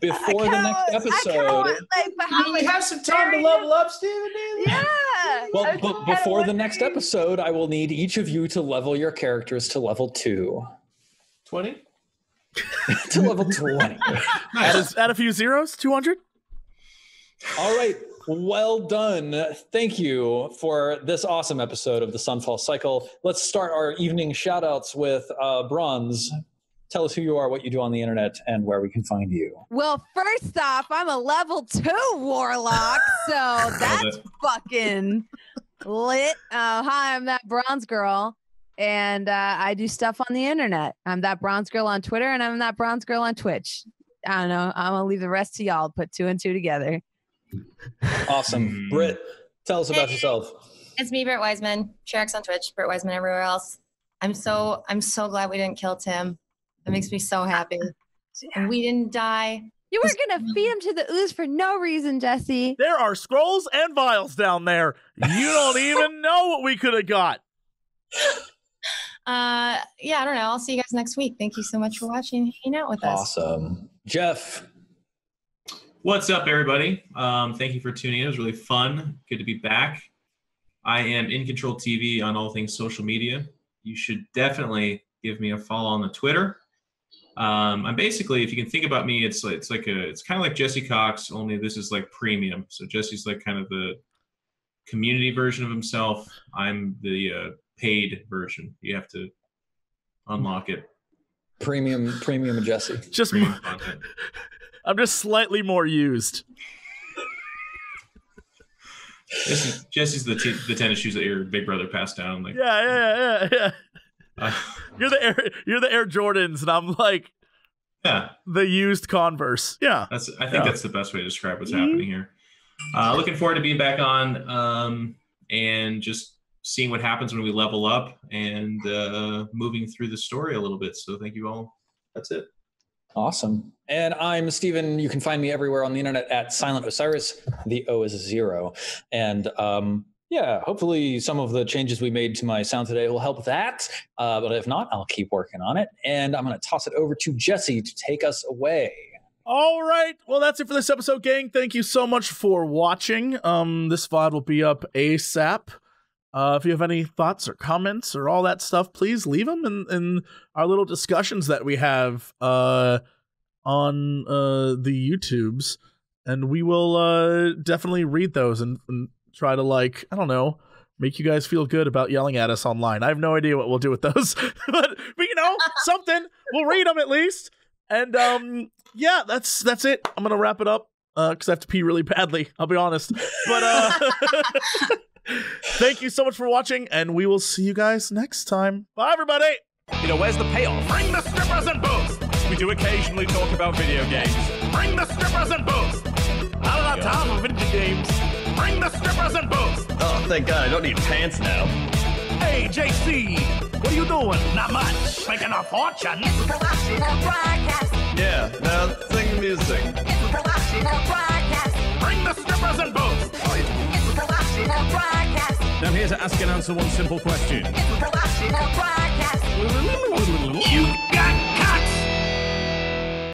before the next episode... we have some time to level up, Steven? Yeah! Well, but before the next episode, I will need each of you to level your characters to level 2. 20? To level 20. Add a few zeros, 200? All right. Well done. Thank you for this awesome episode of the Sunfall Cycle. Let's start our evening shout-outs with Bronze. Tell us who you are, what you do on the internet, and where we can find you. Well, first off, I'm a level 2 warlock, so that's fucking lit. Hi, I'm that Bronze Girl. And I do stuff on the internet. I'm that Bronze Girl on Twitter, and I'm that Bronze Girl on Twitch. I don't know. I'm going to leave the rest to y'all. Put 2 and 2 together. Awesome. Britt, tell us about yourself. It's me, Britt Wiseman. JesseCox on Twitch, Britt Wiseman everywhere else. I'm so glad we didn't kill Tim. That makes me so happy. And we didn't die. You were going to feed him to the ooze for no reason, Jesse. There are scrolls and vials down there. You don't even know what we could have got. Yeah, I don't know. I'll see you guys next week. Thank you so much for watching and hanging out with us. Awesome. Jeff. What's up, everybody? Thank you for tuning in. It was really fun. Good to be back. I am In Control TV on all things social media. You should definitely give me a follow on the Twitter. I'm basically, if you can think about me, it's kind of like JesseCox, only this is like premium. So Jesse's like kind of the community version of himself. I'm the paid version. You have to unlock it. Premium Jesse. Just Premium content. I'm just slightly more used. Jesse's the tennis shoes that your big brother passed down. Like, Yeah. You're the Air Jordans, and I'm like, yeah, the used Converse. Yeah, I think that's the best way to describe what's happening here. Looking forward to being back on and just seeing what happens when we level up and moving through the story a little bit. So thank you all. That's it. Awesome. And I'm Steven. You can find me everywhere on the internet at Silent Osiris. The O is 0. And yeah, hopefully some of the changes we made to my sound today will help that. But if not, I'll keep working on it. And I'm going to toss it over to Jesse to take us away. All right. Well, that's it for this episode, gang. Thank you so much for watching. This VOD will be up ASAP. If you have any thoughts or comments or all that stuff, please leave them in our little discussions that we have on the YouTubes. And we will definitely read those and try to, like, I don't know, make you guys feel good about yelling at us online. I have no idea what we'll do with those. but you know, something. We'll read them at least. And yeah, that's it. I'm gonna wrap it up because I have to pee really badly. I'll be honest. But thank you so much for watching, and we will see you guys next time. Bye, everybody. You know, where's the payoff? Bring the strippers and booze. We do occasionally talk about video games. Bring the strippers and booze. I don't have time for video games. Bring the strippers and booze. Oh, thank God, I don't need pants now. Hey, JC, what are you doing? Not much. Making a fortune. Yeah, now sing the music. Bring the strippers and booze. I'm here to ask and answer one simple question. You